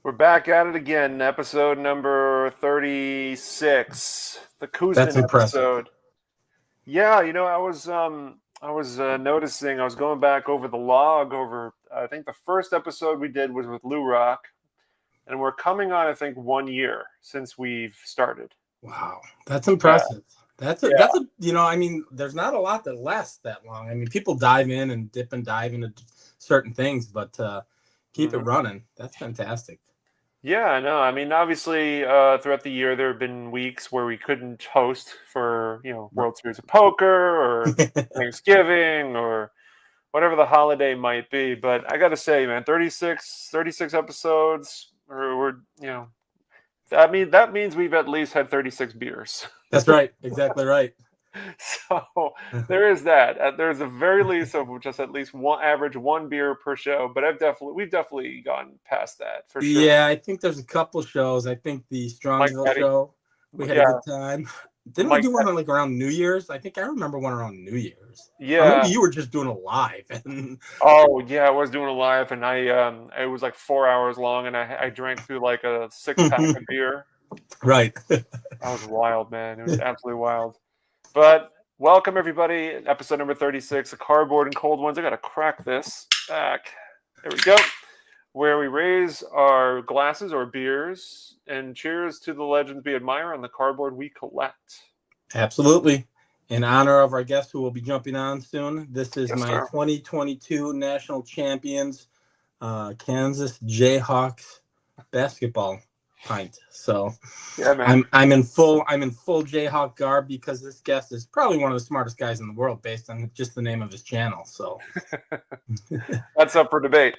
We're back at it again, episode number 36, the That's Kuzman impressive. episode. Yeah, I was noticing, I was going back over the log over, I think the first episode we did was with Lou Rock, and we're coming on, I think, 1 year since we've started. Wow, that's Yeah, impressive. yeah. There's not a lot that lasts that long. I mean, people dive in and dip and dive into certain things, but keep it hmm running. That's fantastic. Yeah, I know. I mean, obviously, throughout the year, there have been weeks where we couldn't host for, World Series of Poker or Thanksgiving or whatever the holiday might be. But I got to say, man, 36 episodes, that means we've at least had 36 beers. That's right. Exactly right. So there is that. There's a very least of just at least one beer per show. But we've definitely gone past that for sure. Yeah, I think there's a couple shows. I think the Mike Strongsville Petty, show, we had a yeah, good time. Didn't we Mike do one Petty, on, like around New Year's? I think I remember one around New Year's. Or maybe yeah. you were just doing a live. And Oh yeah, I was doing a live, and it was like 4 hours long, and I drank through like a 6 pack of beer. Right. That was wild, man. It was absolutely wild. But welcome everybody, episode number 36, the Cardboard and Cold Ones. I gotta crack this back. There we go. Where we raise our glasses or beers and cheers to the legends we admire on the cardboard we collect. Absolutely. In honor of our guest who will be jumping on soon, this is Yes, my sir. 2022 national champions, Kansas Jayhawks basketball pint. So Yeah, man. I'm in full Jayhawk garb because this guest is probably one of the smartest guys in the world based on just the name of his channel. So That's up for debate.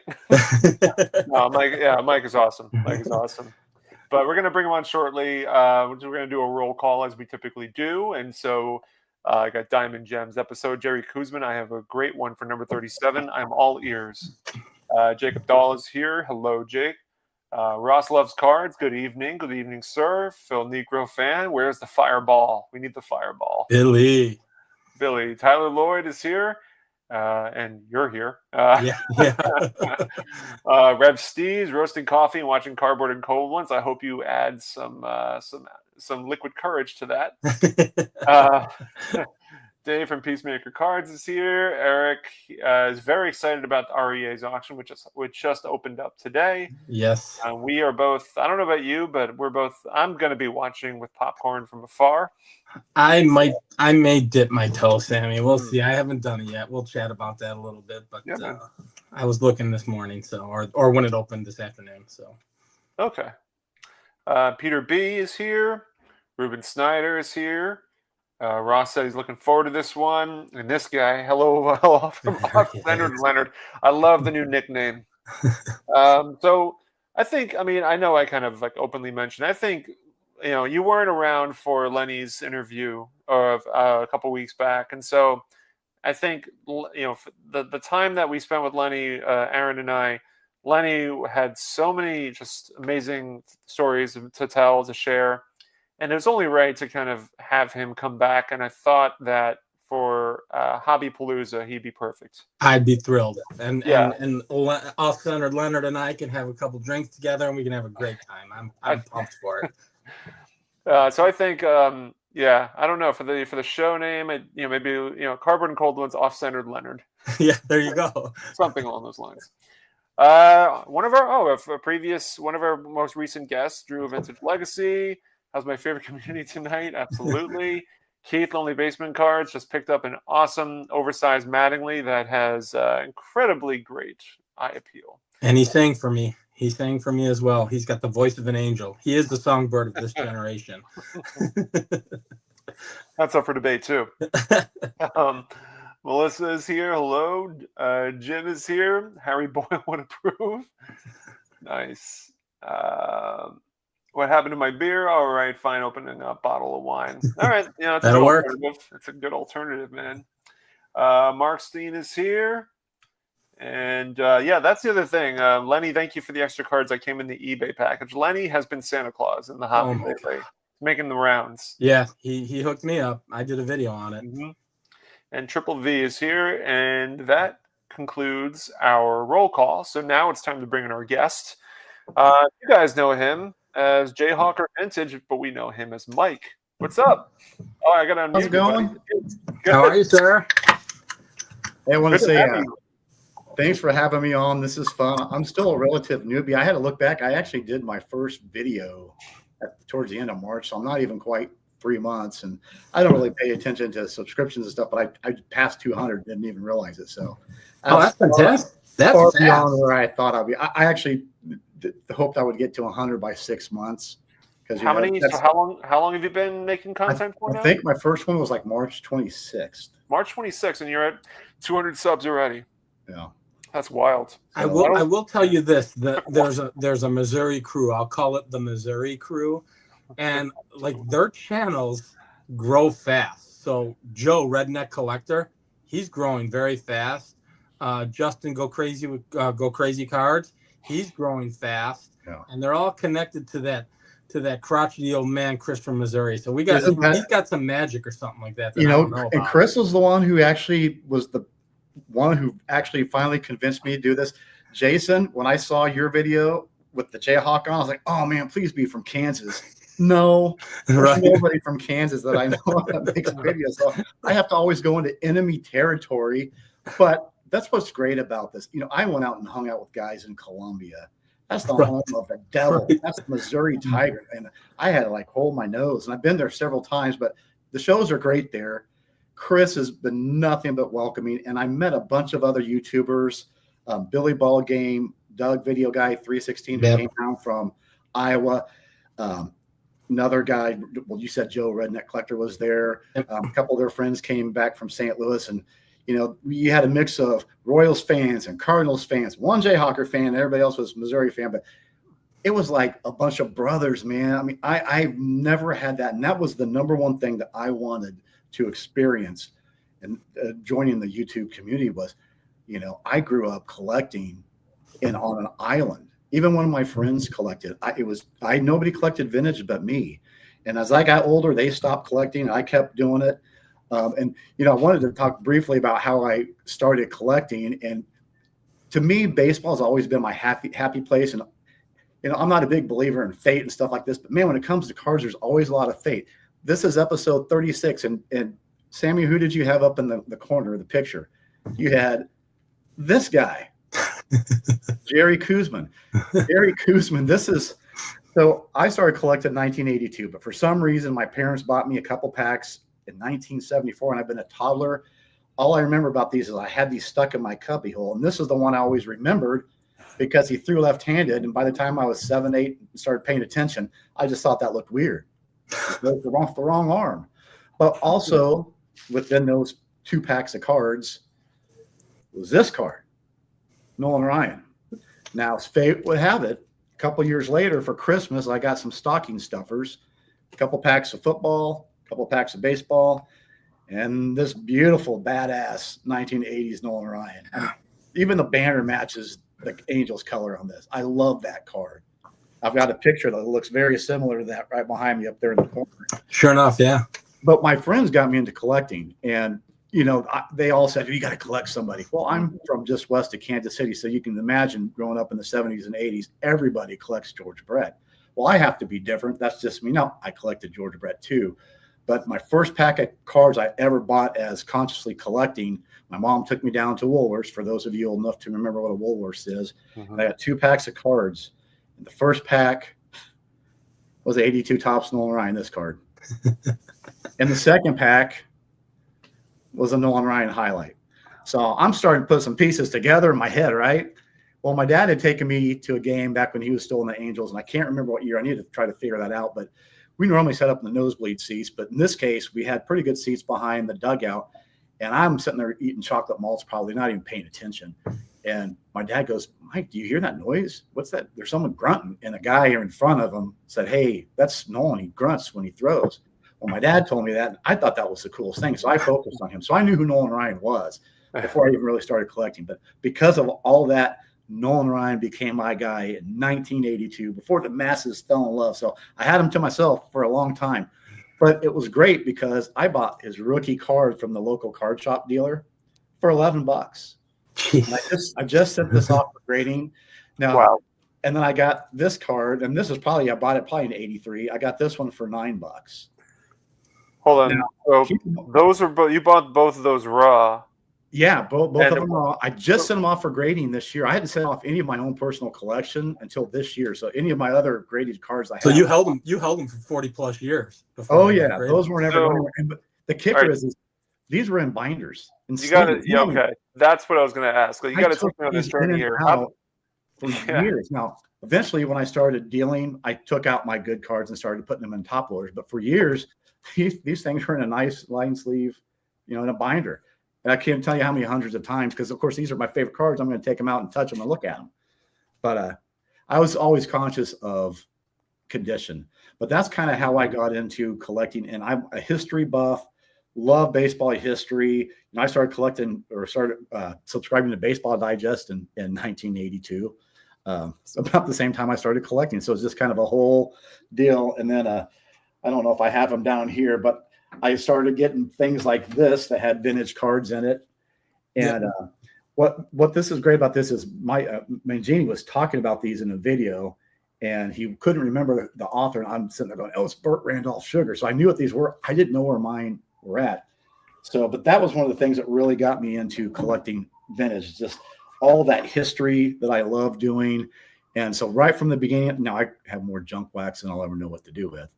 No, Mike is awesome. Mike is awesome. But we're going to bring him on shortly. We're going to do a roll call as we typically do. And so I got Diamond Gems episode. Jerry Kuzman, I have a great one for number 37. I'm all ears. Jacob Dahl is here. Hello, Jake. Ross loves cards. Good evening. Good evening, sir. Phil Negro fan. Where's the fireball? We need the fireball. Billy. Tyler Lloyd is here. And you're here. Yeah. Rev Steves, roasting coffee and watching Cardboard and Cold Ones. I hope you add some liquid courage to that. Dave from Peacemaker Cards is here. Eric is very excited about the REA's auction, which just opened up today. Yes. We are both, I don't know about you, but I'm going to be watching with popcorn from afar. I may dip my toe, Sammy. We'll see. I haven't done it yet. We'll chat about that a little bit. But yeah, I was looking this morning, or when it opened this afternoon. So okay. Peter B is here. Ruben Snyder is here. Ross said he's looking forward to this one. And this guy, hello from Leonard. I love the new nickname. So I know I kind of like openly mentioned, I think, you weren't around for Lenny's interview of a couple weeks back. And so I think, the time that we spent with Lenny, Aaron and I, Lenny had so many just amazing stories to tell, to share. And it was only right to kind of have him come back. And I thought that for Hobby Palooza, he'd be perfect. I'd be thrilled. And off-centered Leonard and I can have a couple drinks together and we can have a great time. I'm pumped for it. So I think, I don't know, for the show name, maybe Cardboard and Cold Ones, off-centered Leonard. Yeah, there you go. Something along those lines. One of our most recent guests, Drew of Vintage Legacy. How's my favorite community tonight? Absolutely. Keith, Lonely Basement Cards, just picked up an awesome oversized Mattingly that has incredibly great eye appeal. And he sang for me. He sang for me as well. He's got the voice of an angel. He is the songbird of this generation. That's up for debate, too. Melissa is here. Hello. Jim is here. Harry Boyle would approve. Nice. What happened to my beer? All right, fine. Opening a bottle of wine. All right. It's That'll work. It's a good alternative, man. Mark Steen is here. And that's the other thing. Lenny, thank you for the extra cards that came in the eBay package. Lenny has been Santa Claus in the hobby lately, making the rounds. Yeah, he hooked me up. I did a video on it. Mm-hmm. And Triple V is here, and that concludes our roll call. So now it's time to bring in our guest. You guys know him as Jayhawker Vintage, but we know him as Mike. What's up? Oh, I got to unmute. How's it going? Good. How are you, sir? Hey, I want Good to to say have you. thanks for having me on. This is fun. I'm still a relative newbie. I had to look back. I actually did my first video towards the end of March, so I'm not even quite 3 months. And I don't really pay attention to subscriptions and stuff, but I passed 200, didn't even realize it. So That's fantastic. That's far fast. beyond where I thought I'd be. I actually hoped I would get to 100 by 6 months. So how long have you been making content for now? I think my first one was like March 26th. March 26th, and you're at 200 subs already. Yeah. That's wild. I will tell you this: there's a Missouri crew. I'll call it the Missouri crew, and like their channels grow fast. So Joe Redneck Collector, he's growing very fast. Justin Go Crazy Cards, he's growing fast, and they're all connected to that crotchety old man Chris from Missouri. So he's got some magic or something like that. I don't know about. And Chris was the one who actually was the one who actually finally convinced me to do this. Jason, when I saw your video with the Jayhawker on, I was like, oh man, please be from Kansas. No, there's nobody from Kansas that I know that makes videos. So I have to always go into enemy territory. But that's what's great about this. I went out and hung out with guys in Columbia. That's the home of the devil. That's the Missouri Tiger. And I had to like hold my nose. And I've been there several times, but the shows are great there. Chris has been nothing but welcoming. And I met a bunch of other YouTubers, Billy Ball Game, Doug Video Guy 316 that came down from Iowa. Another guy, well, you said Joe Redneck Collector was there. A couple of their friends came back from St. Louis, and you had a mix of Royals fans and Cardinals fans, one Jayhawker fan, and everybody else was Missouri fan. But it was like a bunch of brothers, man. I mean, I've never had that. And that was the number one thing that I wanted to experience. And joining the YouTube community was, I grew up collecting on an island. Even when my friends collected, nobody collected vintage but me. And as I got older, they stopped collecting. I kept doing it. And I wanted to talk briefly about how I started collecting. And to me, baseball has always been my happy place. And I'm not a big believer in fate and stuff like this, but man, when it comes to cards, there's always a lot of fate. This is episode 36, and Sammy, who did you have up in the corner of the picture? You had this guy, Jerry Kuzman. Jerry Kuzman. So I started collecting in 1982, but for some reason, my parents bought me a couple packs in 1974, and I've been a toddler. All I remember about these is I had these stuck in my cubby hole, and this is the one I always remembered because he threw left-handed, and by the time I was 7, 8, and started paying attention, I just thought that looked weird. The wrong arm. But also, within those 2 packs of cards was this card, Nolan Ryan. Now, as fate would have it, a couple years later for Christmas, I got some stocking stuffers, a couple packs of football, couple packs of baseball, and this beautiful, badass 1980s Nolan Ryan. And even the banner matches the Angels color on this. I love that card. I've got a picture that looks very similar to that right behind me up there in the corner. Sure enough, yeah. But my friends got me into collecting, and they all said, you got to collect somebody. Well, I'm from just west of Kansas City, so you can imagine growing up in the 70s and 80s, everybody collects George Brett. Well, I have to be different. That's just me. No, I collected George Brett too. But my first pack of cards I ever bought as consciously collecting, my mom took me down to Woolworths. For those of you old enough to remember what a Woolworths is, and I got 2 packs of cards. And the first pack was 82 Topps Nolan Ryan, this card. And the second pack was a Nolan Ryan highlight. So I'm starting to put some pieces together in my head, right? Well, my dad had taken me to a game back when he was still in the Angels, and I can't remember what year. I need to try to figure that out, but we normally set up in the nosebleed seats, but in this case, we had pretty good seats behind the dugout, and I'm sitting there eating chocolate malts, probably not even paying attention. And my dad goes, Mike, do you hear that noise? What's that? There's someone grunting. And a guy here in front of him said, hey, that's Nolan. He grunts when he throws. Well, my dad told me that, and I thought that was the coolest thing. So I focused on him. So I knew who Nolan Ryan was before I even really started collecting. But because of all that, Nolan Ryan became my guy in 1982 before the masses fell in love. So I had him to myself for a long time. But it was great because I bought his rookie card from the local card shop dealer for $11. And I just sent this off for grading. Now, And then I got this card, and this is probably, I bought it probably in 83. I got this one for $9. Hold on. Now, So those are both, you bought both of those raw. Yeah, both of them are raw. I just sent them off for grading this year. I hadn't sent off any of my own personal collection until this year. So any of my other graded cards I have. So you held them for 40 plus years. Oh yeah, those were never. But the kicker is these were in binders. You got it. Yeah, okay. That's what I was going to ask. You got to take me on this journey here. For years now. Eventually, when I started dealing, I took out my good cards and started putting them in top loaders. But for years, these things were in a nice line sleeve, in a binder. And I can't tell you how many hundreds of times, because of course these are my favorite cards. I'm going to take them out and touch them and look at them. But I was always conscious of condition. But that's kind of how I got into collecting. And I'm a history buff. Love baseball history. And I started collecting or started subscribing to Baseball Digest in 1982. So about the same time I started collecting. So it's just kind of a whole deal. And then I don't know if I have them down here, but I started getting things like this that had vintage cards in it. And what this is great about this is Mangini was talking about these in a video, and he couldn't remember the author. And I'm sitting there going, oh, it's Burt Randolph Sugar. So I knew what these were. I didn't know where mine were at. So, but that was one of the things that really got me into collecting vintage, just all that history that I love doing. And so right from the beginning, now I have more junk wax than I'll ever know what to do with.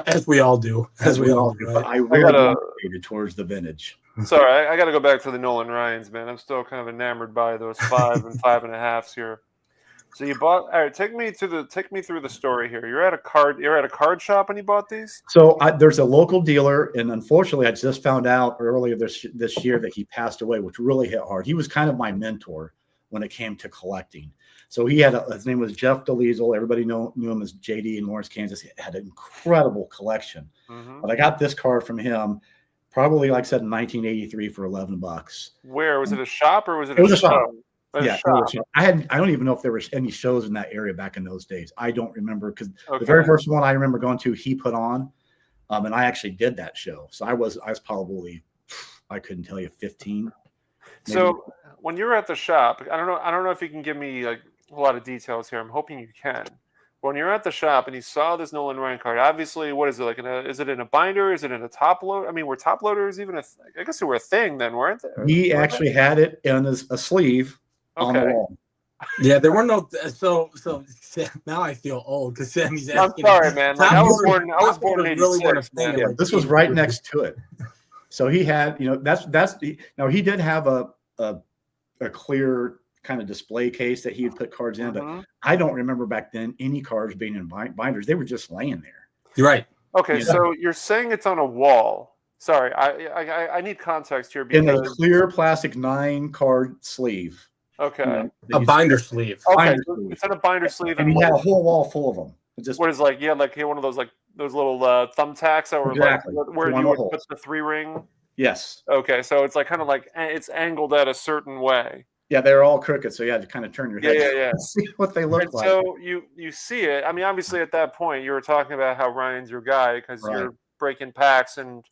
As we all do. As we all do. But I really gravitated towards the vintage. Sorry, I got to go back to the Nolan Ryans, man. I'm still kind of enamored by those 5 and 5.5s here. So you bought. All right, take me through the story here. You're at a card shop and you bought these. So there's a local dealer, and unfortunately, I just found out earlier this year that he passed away, which really hit hard. He was kind of my mentor when it came to collecting. So he had his name was Jeff DeLiesel. Everybody knew him as JD in Lawrence, Kansas. He had an incredible collection. Mm-hmm. But I got this card from him, probably like I said in 1983 for $11. Where was it? A shop or was it? It was a shop. Yeah, I don't even know if there was any shows in that area back in those days. I don't remember, because the very first one I remember going to, he put on, and I actually did that show. So I was probably, I couldn't tell you, 15. Maybe. So when you were at the shop, I don't know if you can give me like a lot of details here. I'm hoping you can. When you're at the shop and you saw this Nolan Ryan card, obviously, what is it like? Is it in a binder? Is it in a top load? I mean, were top loaders even I guess they were a thing then, weren't they? He actually had it in a sleeve. On the wall. Yeah, there were no. So now I feel old because Sammy's asking. I'm sorry, man. Like, I was born in '86. Yeah, this was right next to it. So he had, he did have a clear kind of display case that he would put cards in, but I don't remember back then any cards being in binders. They were just laying there. You're right. Okay, so you're saying it's on a wall. Sorry, I need context here. Because... In a clear plastic 9-card sleeve. Okay. A binder sleeve. Okay, it's in a binder sleeve. And he had a whole wall full of them. What is one of those those little thumbtacks that were exactly. Where you would put the 3-ring? Yes. Okay, so it's kind of it's angled at a certain way. Yeah, they're all crooked, so you had to kind of turn your head to see what they look like. So you see it. I mean, obviously at that point you were talking about how Ryan's your guy because you're breaking packs and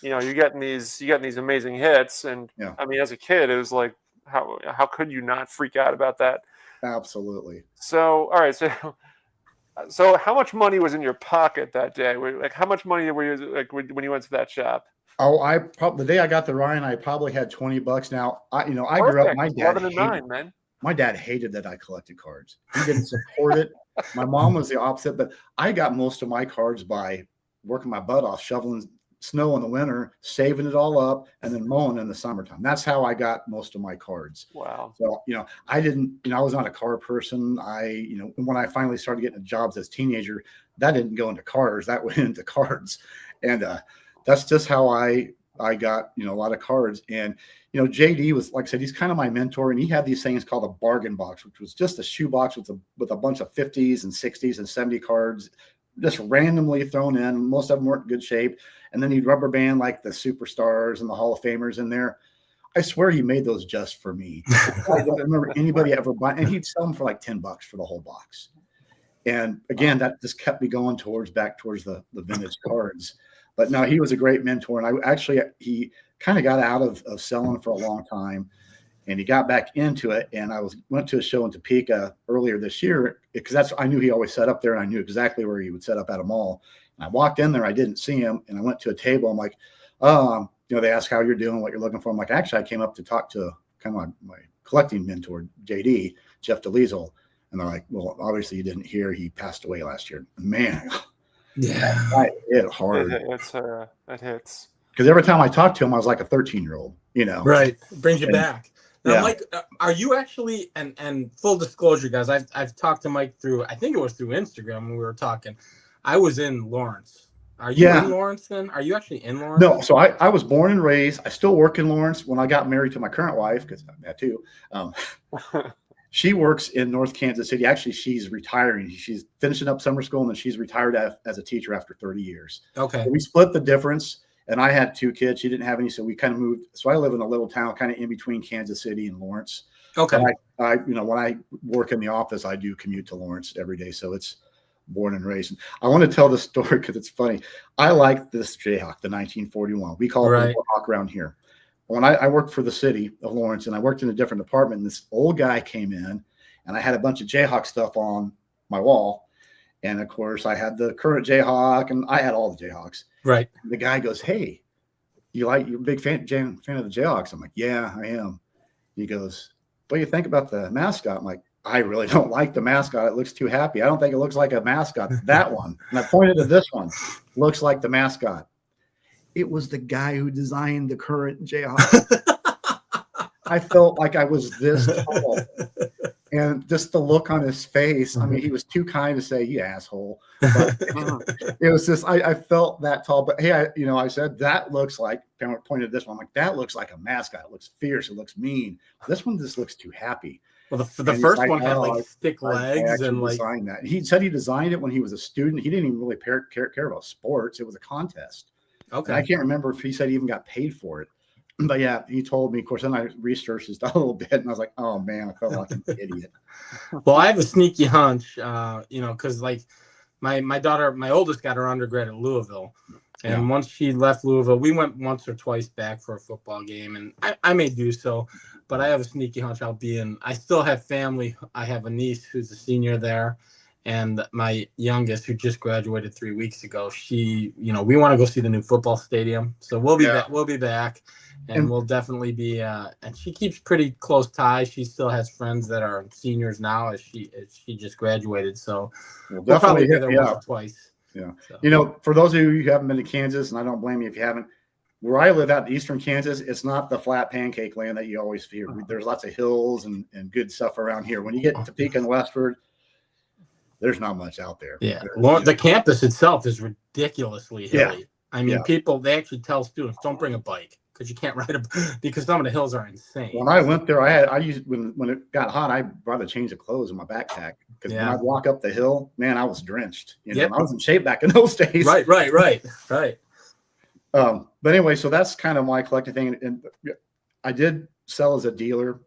you're getting these amazing hits. And I mean, as a kid, it was like, how could you not freak out about that? Absolutely. So all right, so how much money was in your pocket that day? Like, how much money were you like when you went to that shop? Oh, the day I got the Ryan, I probably had $20. Now, I grew up. My dad hated that I collected cards. He didn't support it. My mom was the opposite, but I got most of my cards by working my butt off, shoveling snow in the winter, saving it all up, and then mowing in the summertime. That's how I got most of my cards. Wow. So, I didn't, I was not a car person. When I finally started getting jobs as a teenager, that didn't go into cars. That went into cards. And that's just how I got, a lot of cards. And, JD was, like I said, he's kind of my mentor, and he had these things called a bargain box, which was just a shoebox with a bunch of 50s and 60s and 70 cards just randomly thrown in. Most of them weren't in good shape. And then he'd rubber band like the superstars and the Hall of Famers in there. I swear he made those just for me. I don't remember anybody ever buying, and he'd sell them for like $10 for the whole box. And again, that just kept me going back towards the vintage cards. But no, he was a great mentor. And he kind of got out of selling for a long time. and he got back into it. And I went to a show in Topeka earlier this year because I knew he always set up there, and I knew exactly where he would set up at a mall. And I walked in there, I didn't see him, and I went to a table. I'm like, they ask how you're doing, what you're looking for. I'm like, actually, I came up to talk to kind of my collecting mentor, JD, Jeff DeLiesel. And they're like, well, obviously you didn't hear he passed away last year. Man, yeah, it hit hard. It hits. Because every time I talked to him, I was like a 13-year-old, Right. It brings you back. Now, yeah. Mike, are you actually, and full disclosure, guys, I've talked to Mike through, I think it was through Instagram when we were talking. I was in Lawrence. Are you in Lawrence then? Are you actually in Lawrence? No, so I was born and raised. I still work in Lawrence. When I got married to my current wife, because I'm that too, she works in North Kansas City. Actually, she's retiring. She's finishing up summer school, and then she's retired as a teacher after 30 years. Okay. So we split the difference, and I had 2 kids. She didn't have any, so we kind of moved. So I live in a little town kind of in between Kansas City and Lawrence. Okay. But when I work in the office, I do commute to Lawrence every day. So it's born and raised. I want to tell this story because it's funny. I like this Jayhawk, the 1941. We call it the Jayhawk around here. When I worked for the city of Lawrence, and I worked in a different department, and this old guy came in, and I had a bunch of Jayhawk stuff on my wall. And of course, I had the current Jayhawk, and I had all the Jayhawks. Right. And the guy goes, "Hey, you're a big fan of the Jayhawks?" I'm like, "Yeah, I am." He goes, "What do you think about the mascot?" I'm like, "I really don't like the mascot. It looks too happy. I don't think it looks like a mascot." That one. And I pointed to this one. Looks like the mascot. It was the guy who designed the current Jayhawk. I felt like I was this tall. And just the look on his face. I mean, he was too kind to say, "You asshole." But it was just, I felt that tall. But hey, I said, "That looks like," I pointed to this one. I'm like, "That looks like a mascot. It looks fierce. It looks mean. This one just looks too happy." Well, the first one had like stick legs and like. Designed that. He said he designed it when he was a student. He didn't even really care about sports. It was a contest. Okay. And I can't remember if he said he even got paid for it. But yeah, he told me. Of course, then I researched his stuff a little bit, and I was like, "Oh man, I felt like an idiot." Well, I have a sneaky hunch, because like my daughter, my oldest, got her undergrad at Louisville, and once she left Louisville, we went once or twice back for a football game, and I may do so, but I have a sneaky hunch I'll be in. I still have family. I have a niece who's a senior there, and my youngest, who just graduated 3 weeks ago. She, we want to go see the new football stadium, so we'll be back. We'll be back. And we'll definitely be, and she keeps pretty close ties. She still has friends that are seniors now as she just graduated. So we'll probably be there once or twice. Yeah. So. For those of you who haven't been to Kansas, and I don't blame you if you haven't, where I live out in eastern Kansas, it's not the flat pancake land that you always fear. There's lots of hills and good stuff around here. When you get to Topeka and westward, there's not much out there. Yeah. The campus itself is ridiculously hilly. Yeah. I mean, they actually tell students, don't bring a bike. Because you can't ride because some of the hills are insane. When I went there, I used when it got hot, I brought a change of clothes in my backpack because when I walk up the hill, man, I was drenched. I was in shape back in those days. Right. But anyway, so that's kind of my collecting thing, and I did sell as a dealer.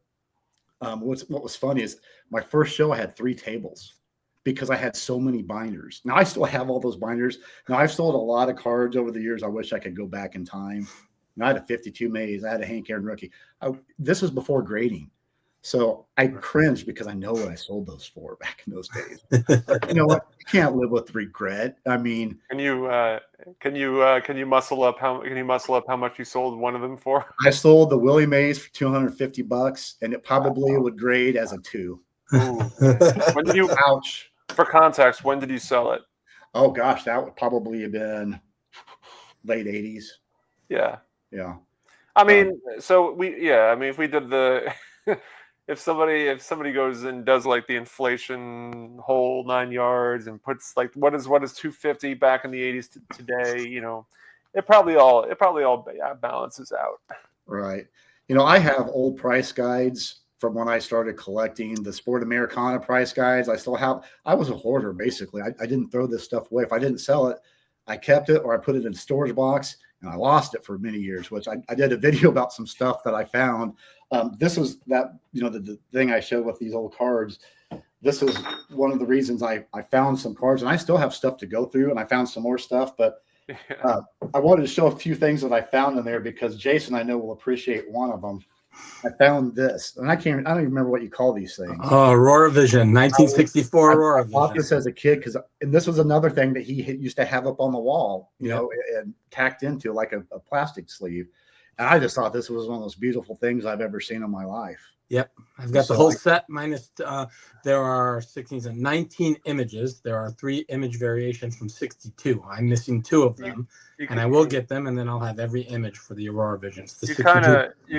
What was funny is my first show I had 3 tables because I had so many binders. Now I still have all those binders. Now I've sold a lot of cards over the years. I wish I could go back in time. I had a 52 Mays. I had a Hank Aaron rookie. This was before grading. So I cringed because I know what I sold those for back in those days. But you know what? You can't live with regret. I mean, can you muscle up how much you sold one of them for? I sold the Willie Mays for $250, and it probably would grade as a 2. Ooh. When did you? Ouch. For context, when did you sell it? Oh gosh, that would probably have been late 80s. Yeah. Yeah. I mean, if we did the, if somebody goes and does like the inflation whole 9 yards and puts like, what is 250 back in the 80s to today, it probably all balances out. Right. I have old price guides from when I started collecting the Sport Americana price guides. I was a hoarder basically. I didn't throw this stuff away. If I didn't sell it, I kept it or I put it in a storage box. And I lost it for many years, which I did a video about some stuff that I found. This is that, the thing I showed with these old cards. This is one of the reasons I found some cards, and I still have stuff to go through, and I found some more stuff. But I wanted to show a few things that I found in there because Jason, I know, will appreciate one of them. I found this, and I don't even remember what you call these things. Oh, Aurora Vision, 1964 Aurora I bought Vision. this as a kid and this was another thing that he used to have up on the wall, you know, and tacked into like a plastic sleeve. And I just thought this was one of those beautiful things I've ever seen in my life. Yep, I've got the whole set minus. There are 16 and 19 images. There are 3 image variations from 62. I'm missing 2 of them, and I will get them, and then I'll have every image for the Aurora Visions. You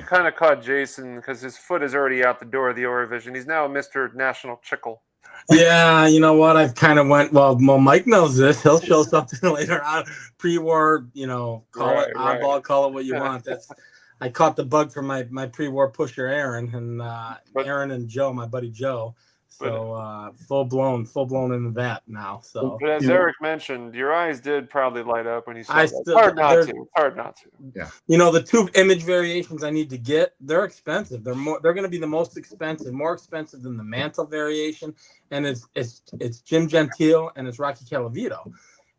kind of caught Jason because his foot is already out the door of the Aurora Vision. He's now Mr. National Chickle. Yeah, you know what? I've kind of went. Well, Mike knows this. He'll show something later on. Pre-war, you know, call it oddball, call it what you want. That's. I caught the bug from my pre-war pusher Aaron and Aaron and Joe, my buddy Joe. So full blown into that now. So, but as Eric mentioned, your eyes did probably light up when you saw that. It's hard not to. Yeah. You know, the 2 image variations I need to get, they're expensive. They're going to be the most expensive, more expensive than the mantle variation, and it's Jim Gentile and it's Rocky Calavito.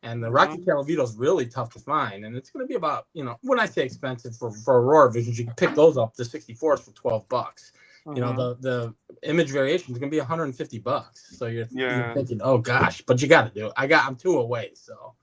And the Rocky Calavito is really tough to find. And it's going to be about, you know, when I say expensive for Aurora Visions, you can pick those up. The 64s for $12. You know, the image variation is going to be $150. So you're thinking, oh gosh, but you got to do it. I'm 2 away. So.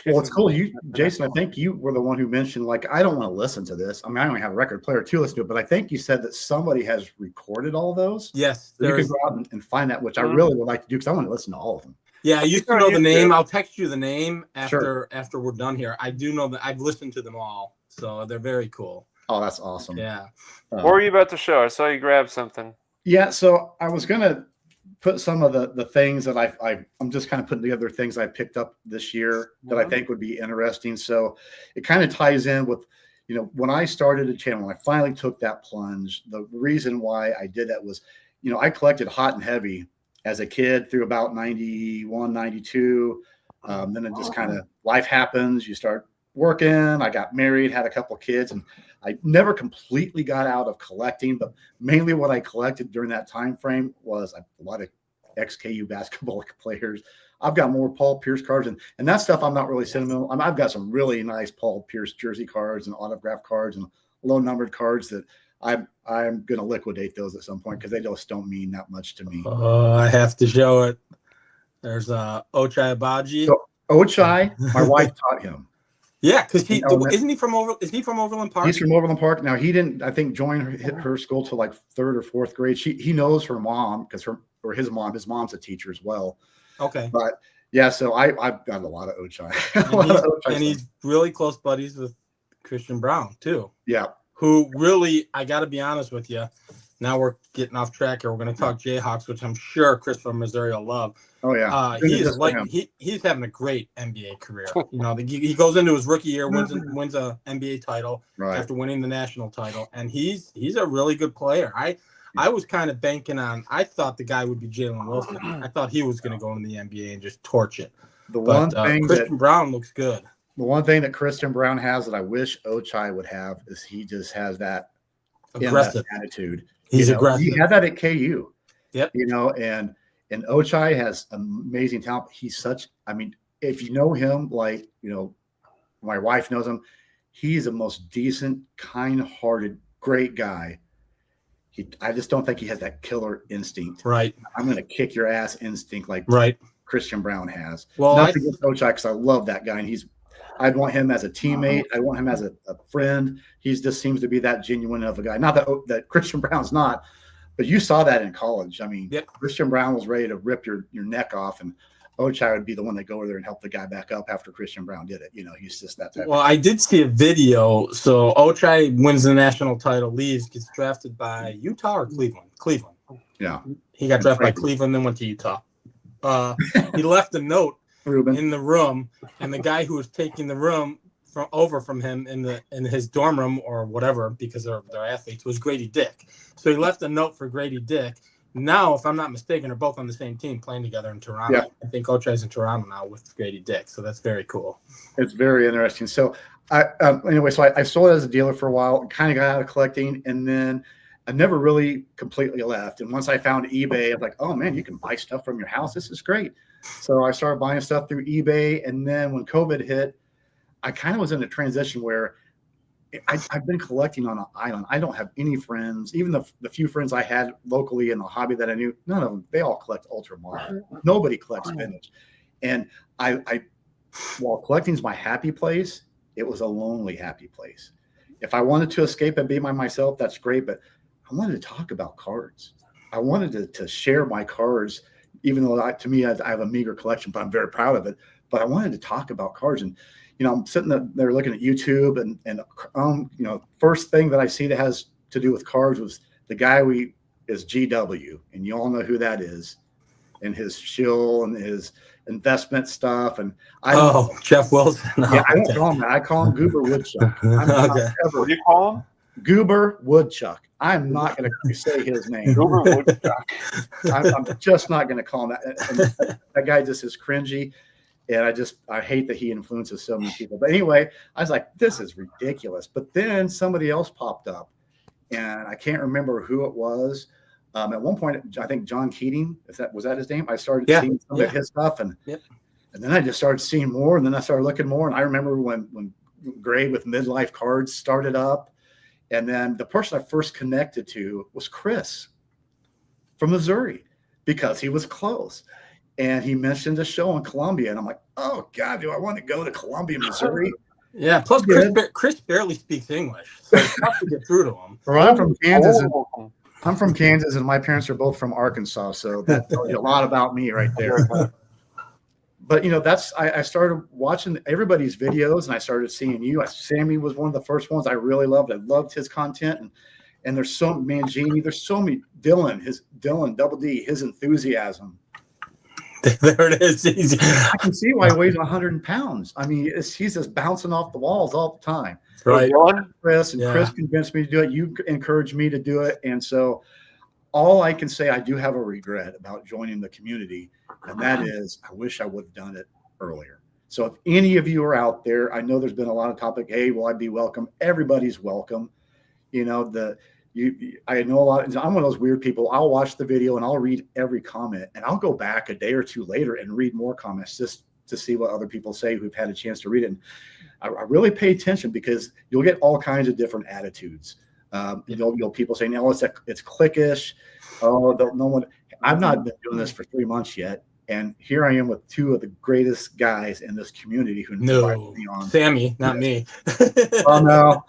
Well, it's cool. Jason, I think you were the one who mentioned, like, I don't want to listen to this. I mean, I don't have a record player to listen to it, but I think you said that somebody has recorded all those. Yes. So you can go out and find that, which I really would like to do because I want to listen to all of them. Yeah, I used to know the name. I'll text you the name after we're done here. I do know that I've listened to them all, so they're very cool. Oh, that's awesome. Yeah. What were you about to show? I saw you grab something. Yeah, so I was gonna put some of the things that I'm just kind of putting together things I picked up this year that I think would be interesting. So it kind of ties in with, you know, when I started the channel, when I finally took that plunge, the reason why I did that was, you know, I collected hot and heavy as a kid through about 91, 92. Then it just kind of, life happens. You start working. I got married, had a couple of kids, and I never completely got out of collecting, but mainly what I collected during that time frame was a lot of XKU basketball players. I've got more Paul Pierce cards, and that stuff I'm not really sentimental. I've got some really nice Paul Pierce jersey cards and autograph cards and low numbered cards that I'm going to liquidate those at some point because they just don't mean that much to me. Oh, I have to show it. There's Ochai Abaji. So Ochai, my wife taught him. Yeah, because isn't he from Overland Park? He's from Overland Park. Now he didn't, I think, join her school till like 3rd or 4th grade. He knows her mom because his mom's a teacher as well. Okay. But yeah, so I've got a lot of Ochai. And he's really close buddies with Christian Brown too. Yeah. Who really, I got to be honest with you. Now we're getting off track here. We're going to talk Jayhawks, which I'm sure Chris from Missouri will love. Oh yeah, he's having a great NBA career. You know, he goes into his rookie year, wins a NBA title after winning the national title, and he's a really good player. I was kind of banking on. I thought the guy would be Jalen Wilson. I thought he was going to go into the NBA and just torch it. Christian Brown looks good. The one thing that Christian Brown has that I wish Ochai would have is he just has that aggressive attitude. He's aggressive. He had that at KU. Yep. You know, and Ochai has amazing talent. He's such, I mean, if you know him, like, you know, my wife knows him, he's the most decent, kind-hearted, great guy. I just don't think he has that killer instinct. Right. I'm going to kick your ass instinct like Christian Brown has. Well, nothing against Ochai because I love that guy, and I'd want him as a teammate. I want him as a friend. He just seems to be that genuine of a guy. Not that Christian Brown's not, but you saw that in college. I mean, Christian Brown was ready to rip your neck off, and Ochai would be the one that go over there and help the guy back up after Christian Brown did it. You know, he's just that type. Well, I did see a video. So Ochai wins the national title, leaves, gets drafted by Utah or Cleveland. Cleveland. Yeah. He got drafted by Cleveland, then went to Utah. He left a note in the room, and the guy who was taking the room from him in his dorm room or whatever, because they're athletes, was Grady Dick. So he left a note for Grady Dick. Now, if I'm not mistaken, they're both on the same team playing together in Toronto. Yeah. I think Ochai's in Toronto now with Grady Dick, so that's very cool. It's very interesting. So anyway, so I sold it as a dealer for a while, kind of got out of collecting, and then I never really completely left. And once I found eBay, I was like, oh man, you can buy stuff from your house. This is great. So I started buying stuff through eBay. And then when COVID hit, I kind of was in a transition where I've been collecting on an island. I don't have any friends. Even the few friends I had locally in the hobby that I knew, none of them, they all collect ultra modern. Nobody collects vintage. And I while collecting is my happy place, it was a lonely happy place. If I wanted to escape and be by myself, that's great. But I wanted to talk about cards. I wanted to share my cards, even though to me, I have a meager collection, but I'm very proud of it. But I wanted to talk about cards. And, I'm sitting there looking at YouTube and first thing that I see that has to do with cards was the guy is GW. And you all know who that is, and his shill and his investment stuff. And Jeff Wilson. Yeah, I don't call him that. I call him Goober Woodchuck. Okay. What do you call him? Goober Woodchuck. I'm not going to say his name. Goober Woodchuck. I'm just not going to call him that. That guy just is cringy. And I hate that he influences so many people. But anyway, I was like, this is ridiculous. But then somebody else popped up, and I can't remember who it was. At one point, I think John Keating, was that his name? I started seeing some of his stuff, and then I just started seeing more, and then I started looking more. And I remember when Gray with Midlife Cards started up, and then the person I first connected to was Chris from Missouri, because he was close. And he mentioned a show in Columbia, and I'm like, oh God, do I want to go to Columbia, Missouri? Yeah. Plus, Chris barely speaks English, so it's tough to get through to him. Well, I'm from Kansas, and my parents are both from Arkansas, so that tells you a lot about me right there. But I started watching everybody's videos, and I started seeing you. Sammy was one of the first ones I really loved. I loved his content, and there's so Mangini, there's so many Dylan Double D, his enthusiasm. There it is. I can see why he weighs 100 pounds. I mean, he's just bouncing off the walls all the time. Right. Chris convinced me to do it. You encouraged me to do it. And so all I can say, I do have a regret about joining the community. And that is, I wish I would have done it earlier. So if any of you are out there, I know there's been a lot of topic, hey, will I be welcome? Everybody's welcome. I know a lot. I'm one of those weird people. I'll watch the video and I'll read every comment, and I'll go back a day or two later and read more comments just to see what other people say who've had a chance to read it. And I really pay attention, because you'll get all kinds of different attitudes. You'll people saying, no, it's cliquish. Oh, no one. I've not been doing this for 3 months yet. And here I am with two of the greatest guys in this community who invited me on. Sammy, not me. Oh, no.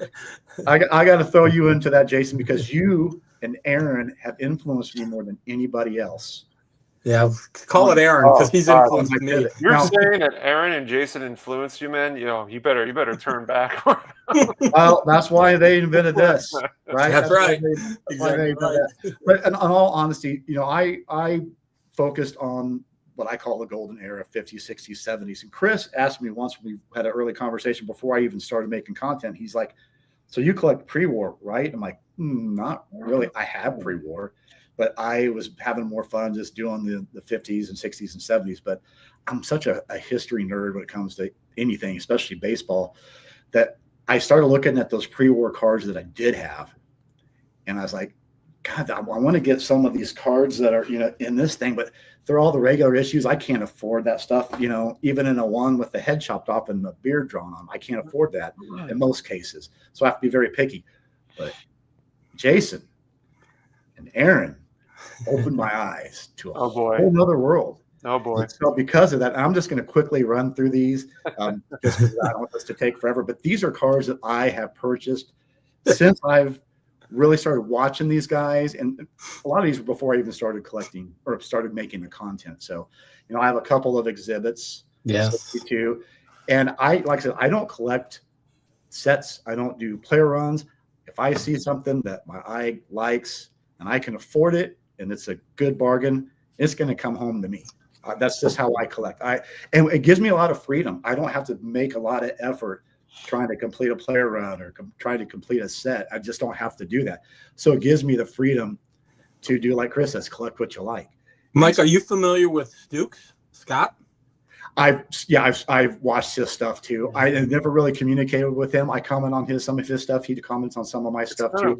I got to throw you into that, Jason, because you and Aaron have influenced me more than anybody else. Yeah, call it Aaron, because he's influenced me. You're saying that Aaron and Jason influenced you, man? You better turn back. Well, that's why they invented this, right? That's right. But in all honesty, I focused on what I call the golden era, 50s, 60s, 70s. And Chris asked me once, we had an early conversation before I even started making content. He's like, so you collect pre-war, right? I'm like, not really. I have pre-war, but I was having more fun just doing the 50s and 60s and 70s. But I'm such a history nerd when it comes to anything, especially baseball, that I started looking at those pre-war cards that I did have. And I was like, God, I want to get some of these cards that are, in this thing, but they're all the regular issues. I can't afford that stuff, even in a one with the head chopped off and the beard drawn on. I can't afford that in most cases. So I have to be very picky. But Jason and Aaron opened my eyes to a whole nother world. Oh, boy. And so because of that, I'm just going to quickly run through these just because I don't want this to take forever. But these are cards that I have purchased since I've really started watching these guys, and a lot of these were before I even started collecting or started making the content. So, I have a couple of exhibits. Yes. 62, and like I said, I don't collect sets. I don't do player runs. If I see something that my eye likes and I can afford it, and it's a good bargain, it's going to come home to me. That's just how I collect. And it gives me a lot of freedom. I don't have to make a lot of effort trying to complete a player run or trying to complete a set. I just don't have to do that. So it gives me the freedom to do like Chris says, collect what you like. Mike, are you familiar with Scott? I've watched his stuff too. I never really communicated with him. I comment on some of his stuff. He comments on some of my stuff too.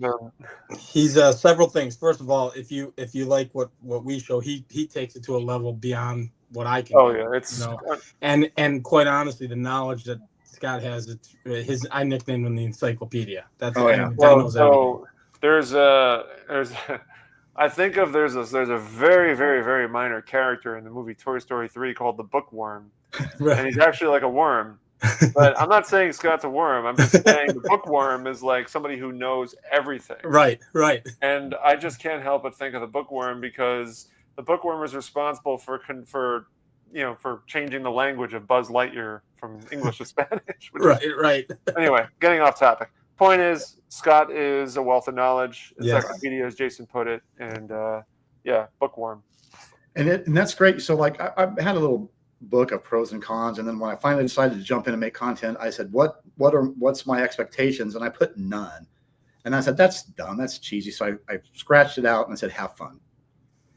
He's several things. First of all, if you like what we show, he takes it to a level beyond what I can. Oh, yeah, it's and quite honestly, the knowledge that Scott has it. I nicknamed him the Encyclopedia. That's Oh, yeah. the guy Well, knows everything. so there's I think of there's a very very very minor character in the movie Toy Story 3 called the Bookworm, and he's actually like a worm. But I'm not saying Scott's a worm. I'm just saying the bookworm is like somebody who knows everything. Right. And I just can't help but think of the bookworm because the bookworm is responsible for changing the language of Buzz Lightyear from English to Spanish. Right. Anyway, getting off topic. Point is, Scott is a wealth of knowledge. Encyclopedia, as Jason put it, and bookworm. And that's great. So like I had a little book of pros and cons, and then when I finally decided to jump in and make content, I said, what's my expectations? And I put none. And I said, that's dumb, that's cheesy. So I scratched it out and I said, have fun.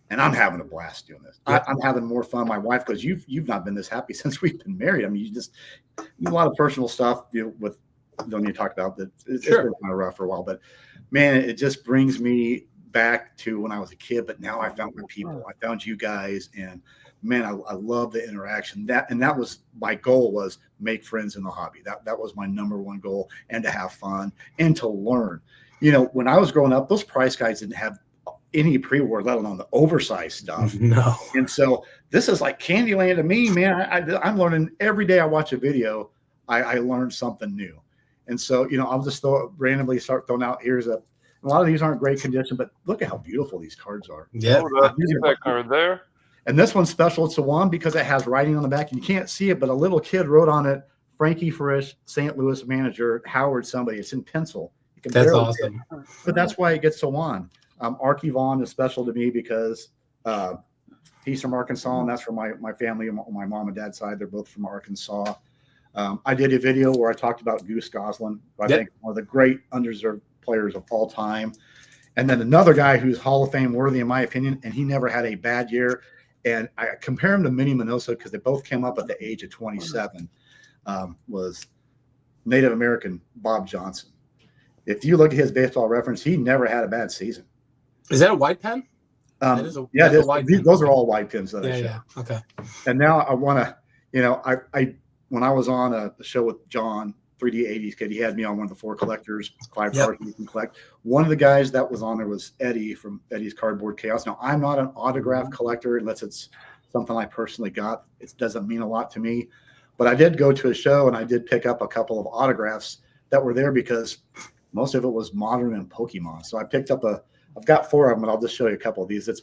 And I'm having a blast doing this. I'm having more fun. My wife goes, you've not been this happy since we've been married. I mean, a lot of personal stuff don't need to talk about that. It's been kind of rough for a while, but man, it just brings me back to when I was a kid. But now I found my people. I found you guys, and man, I love the interaction. That was my goal, was make friends in the hobby. That was my number one goal, and to have fun and to learn. When I was growing up, those price guides didn't have any pre-award, let alone the oversized stuff. No. And so this is like Candyland to me, man. I'm learning every day I watch a video. I learn something new. And so, I'll just randomly start throwing out, a lot of these aren't great condition, but look at how beautiful these cards are. Yeah. That card there. And this one's special. It's the one because it has writing on the back. And you can't see it, but a little kid wrote on it, Frankie Frisch, St. Louis manager, Howard somebody. It's in pencil. That's awesome. But that's why it gets so on. Archie Vaughn is special to me because he's from Arkansas, and that's from my family, my mom and dad's side. They're both from Arkansas. I did a video where I talked about Goose Goslin, I think one of the great undeserved players of all time. And then another guy who's Hall of Fame worthy, in my opinion, and he never had a bad year. And I compare him to Minnie Minoso because they both came up at the age of 27, was Native American Bob Johnson. If you look at his baseball reference, he never had a bad season. Is that a white pen? Those are all white pens that I show. Yeah. Okay. And now I want to, when I was on a show with John, 3D 80s kid, he had me on one of the 4 collectors, 5 cards you can collect. One of the guys that was on there was Eddie from Eddie's Cardboard Chaos. Now, I'm not an autograph collector unless it's something I personally got. It doesn't mean a lot to me. But I did go to a show and I did pick up a couple of autographs that were there because most of it was modern and Pokemon. So I picked up I've got 4 of them, and I'll just show you a couple of these. It's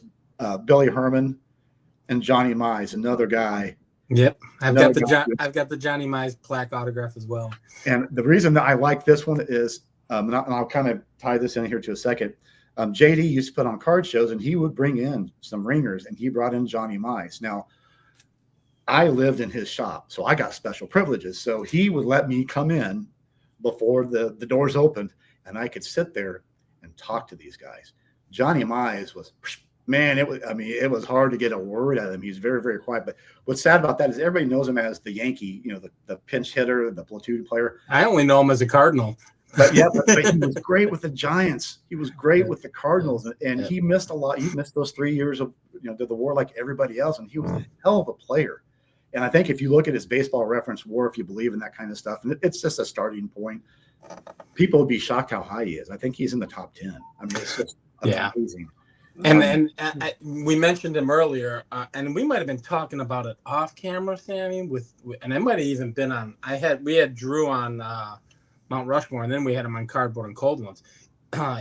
Billy Herman and Johnny Mize, another guy. Yep, I've got the Johnny Mize plaque autograph as well. And the reason that I like this one is, and I'll kind of tie this in here to a second. JD used to put on card shows, and he would bring in some ringers, and he brought in Johnny Mize. Now, I lived in his shop, so I got special privileges. So he would let me come in before the doors opened, and I could sit there and talk to these guys. Johnny Mize was, man, it was hard to get a word out of him. He's very, very quiet. But what's sad about that is everybody knows him as the Yankee, the pinch hitter, the platoon player. I only know him as a Cardinal. But he was great with the Giants. He was great with the Cardinals, and he missed a lot. He missed those 3 years of the war like everybody else, and he was a hell of a player. And I think if you look at his baseball reference WAR, if you believe in that kind of stuff, and it's just a starting point, people would be shocked how high he is. I think he's in the top 10. I mean, it's just amazing. And we mentioned him earlier, and we might have been talking about it off camera, Sammy. And it might have even been on. We had Drew on Mount Rushmore, and then we had him on Cardboard and Cold Ones.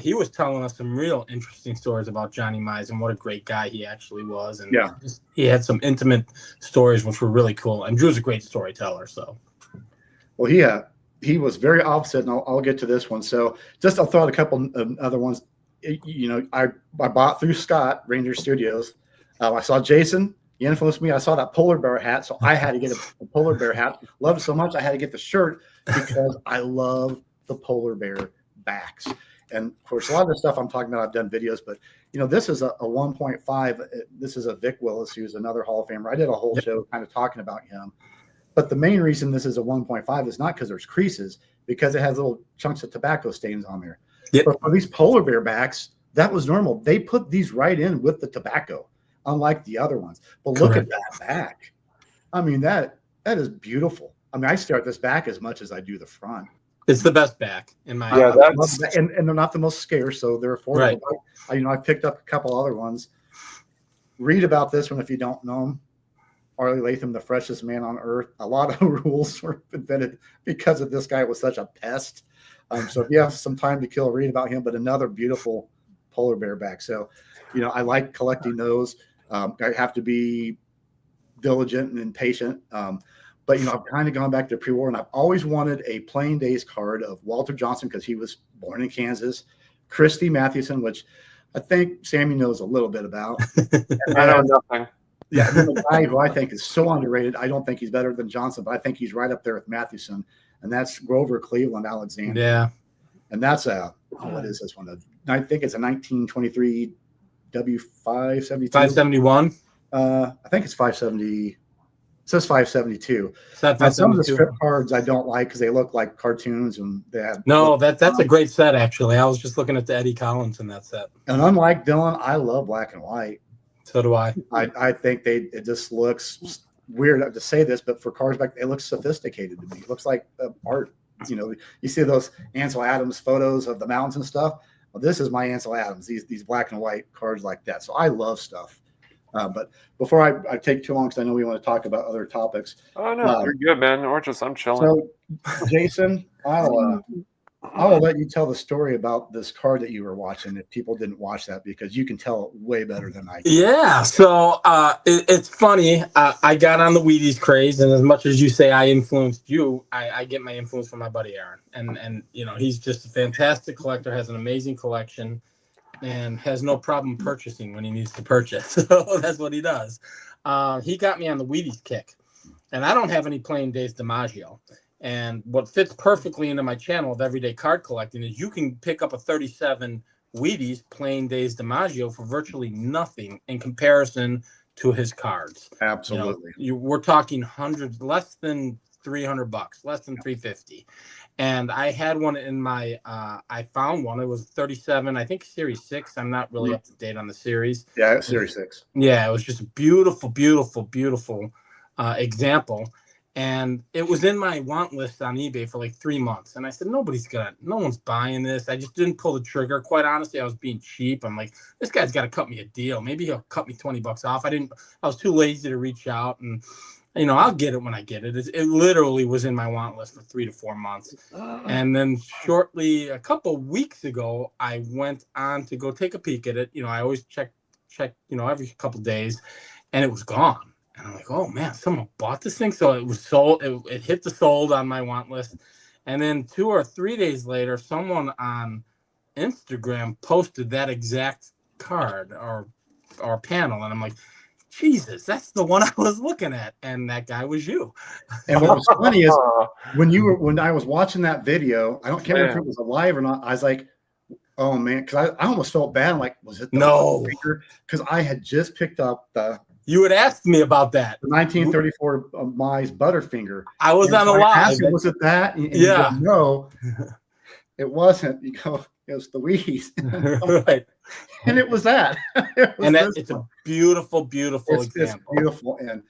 He was telling us some real interesting stories about Johnny Mize and what a great guy he actually was. And he had some intimate stories which were really cool. And Drew's a great storyteller. So, well, he was very opposite, and I'll get to this one. So, I'll throw out a couple of other ones. I bought through Scott Ranger Studios. I saw Jason. He influenced me. I saw that polar bear hat, so I had to get a polar bear hat. Loved it so much I had to get the shirt because I love the polar bear backs. And of course, a lot of the stuff I'm talking about, I've done videos, but this is a 1.5. This is a Vic Willis, who's another Hall of Famer. I did a whole show kind of talking about him. But the main reason this is a 1.5 is not because there's creases, because it has little chunks of tobacco stains on there. Yep. But for these polar bear backs, that was normal. They put these right in with the tobacco, unlike the other ones. But look at that back. I mean, that is beautiful. I mean, I stare at this back as much as I do the front. It's the best back in my Yeah, opinion. that's And they're not the most scarce, so they're affordable. Right. I picked up a couple other ones. Read about this one if you don't know him. Arlie Latham, the freshest man on earth. A lot of rules were invented because of this guy was such a pest. So if you have some time to kill, read about him. But another beautiful polar bear back. So, I like collecting those. I have to be diligent and patient. But I've kind of gone back to pre-war, and I've always wanted a Playing Days card of Walter Johnson because he was born in Kansas, Christy Mathewson, which I think Sammy knows a little bit about. I know nothing. Yeah, and then the guy who I think is so underrated. I don't think he's better than Johnson, but I think he's right up there with Mathewson, and that's Grover Cleveland Alexander. Yeah, and that's what is this one? I think it's a 1923 W572. 571. I think it's 570. It says 572. Some of the strip cards I don't like because they look like cartoons and they have that's a great set actually. I was just looking at the Eddie Collins in that set. And unlike Dylan, I love black and white. So do I. I think it just looks weird to say this, but for cards back, it looks sophisticated to me. It looks like art. You see those Ansel Adams photos of the mountains and stuff. Well, this is my Ansel Adams. These black and white cards like that. So I love stuff. But before I take too long, because I know we want to talk about other topics. Oh no, you're good, man. Or just I'm chilling. So, Jason, I'll let you tell the story about this card that you were watching if people didn't watch that, because you can tell it way better than I can. Yeah, so it's funny. I got on the Wheaties craze, and as much as you say I influenced you, I get my influence from my buddy Aaron, and he's just a fantastic collector, has an amazing collection, and has no problem purchasing when he needs to purchase. So that's what he does. He got me on the Wheaties kick, and I don't have any Playing Days DiMaggio. And what fits perfectly into my channel of everyday card collecting is you can pick up a 37 Wheaties Playing Days DiMaggio for virtually nothing in comparison to his cards. Absolutely. We're talking hundreds, less than $300, less than $350. And I had one in my, I found one. It was 37, I think Series 6. I'm not really up to date on the series. Yeah, Series 6. Yeah, it was just a beautiful, beautiful, beautiful example. And it was in my want list on eBay for like 3 months. And I said, no one's buying this. I just didn't pull the trigger. Quite honestly, I was being cheap. I'm like, this guy's got to cut me a deal. Maybe he'll cut me $20 off. I was too lazy to reach out, and I'll get it when I get it. It literally was in my want list for 3 to 4 months. And then shortly, a couple of weeks ago, I went on to go take a peek at it. I always check, every couple of days, and it was gone. And I'm like, oh man, someone bought this thing. So it was sold. It hit the sold on my want list. And then 2 or 3 days later, someone on Instagram posted that exact card or panel. And I'm like, Jesus, that's the one I was looking at. And that guy was you. And what was funny is when I was watching that video, I can't remember if it was alive or not. I was like, oh man, because I almost felt bad. I'm like, was it the because I had just picked up the. You had asked me about that. The 1934 Mize Butterfinger. I was on a live. Was it that? And yeah. You go, no, it wasn't. You go, it was the Wheaties. Right. And it was that. It's a beautiful, beautiful example. It's beautiful. And,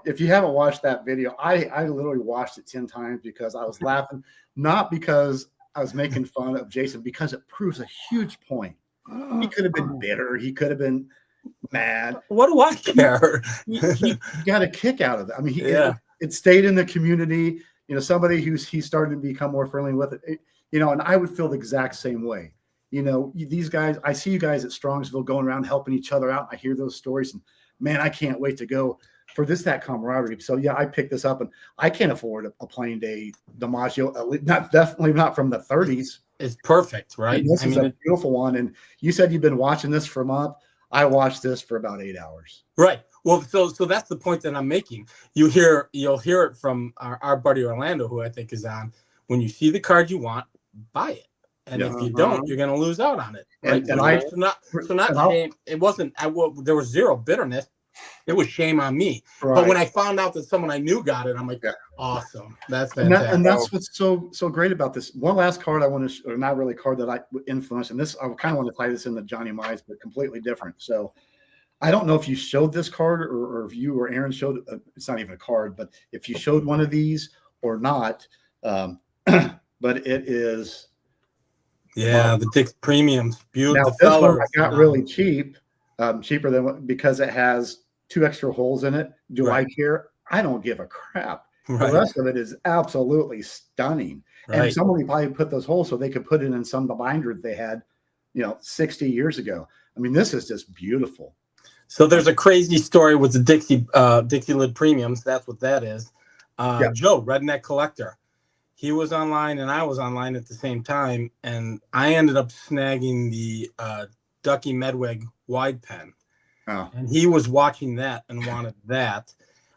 if you haven't watched that video, I literally watched it 10 times because I was laughing, not because I was making fun of Jason, because it proves a huge point. He could have been bitter. He could have been mad. What do I care? He got a kick out of it. I mean, it stayed in the community. Somebody he's starting to become more friendly with it. And I would feel the exact same way. These guys, I see you guys at Strongsville going around helping each other out. I hear those stories, and man, I can't wait to go for that camaraderie. So yeah, I picked this up, and I can't afford a Plain Day DiMaggio. Definitely not from the 30s. It's perfect, right? This is a beautiful one. And you said you've been watching this for a month. I watched this for about 8 hours. Right. Well, so that's the point that I'm making. You'll hear it from our buddy Orlando, who I think is on. When you see the card you want, buy it. And if you don't, you're going to lose out on it. Right? Shame. It wasn't. There was zero bitterness. It was shame on me. Right. But when I found out that someone I knew got it, I'm like, awesome. That's fantastic. And that's what's so great about this. One last card I want to, or not really a card that I influenced, and this I kind of want to tie this into Johnny Mize, but completely different. So I don't know if you showed this card or if you or Aaron showed. It's not even a card, but if you showed one of these, or not. But it is. Yeah, the Dick's Premiums. Now Beautiful. this one I got really cheap, cheaper than because it has 2 extra holes in it. Do I care? I don't give a crap. The rest of it is absolutely stunning. And somebody probably put those holes so they could put it in some of the binders they had, 60 years ago. I mean, this is just beautiful. So there's a crazy story with the Dixie Lid Premiums. That's what that is. Joe, Redneck Collector. He was online and I was online at the same time, and I ended up snagging the Ducky Medwig wide pen. Oh. And he was watching that and wanted that.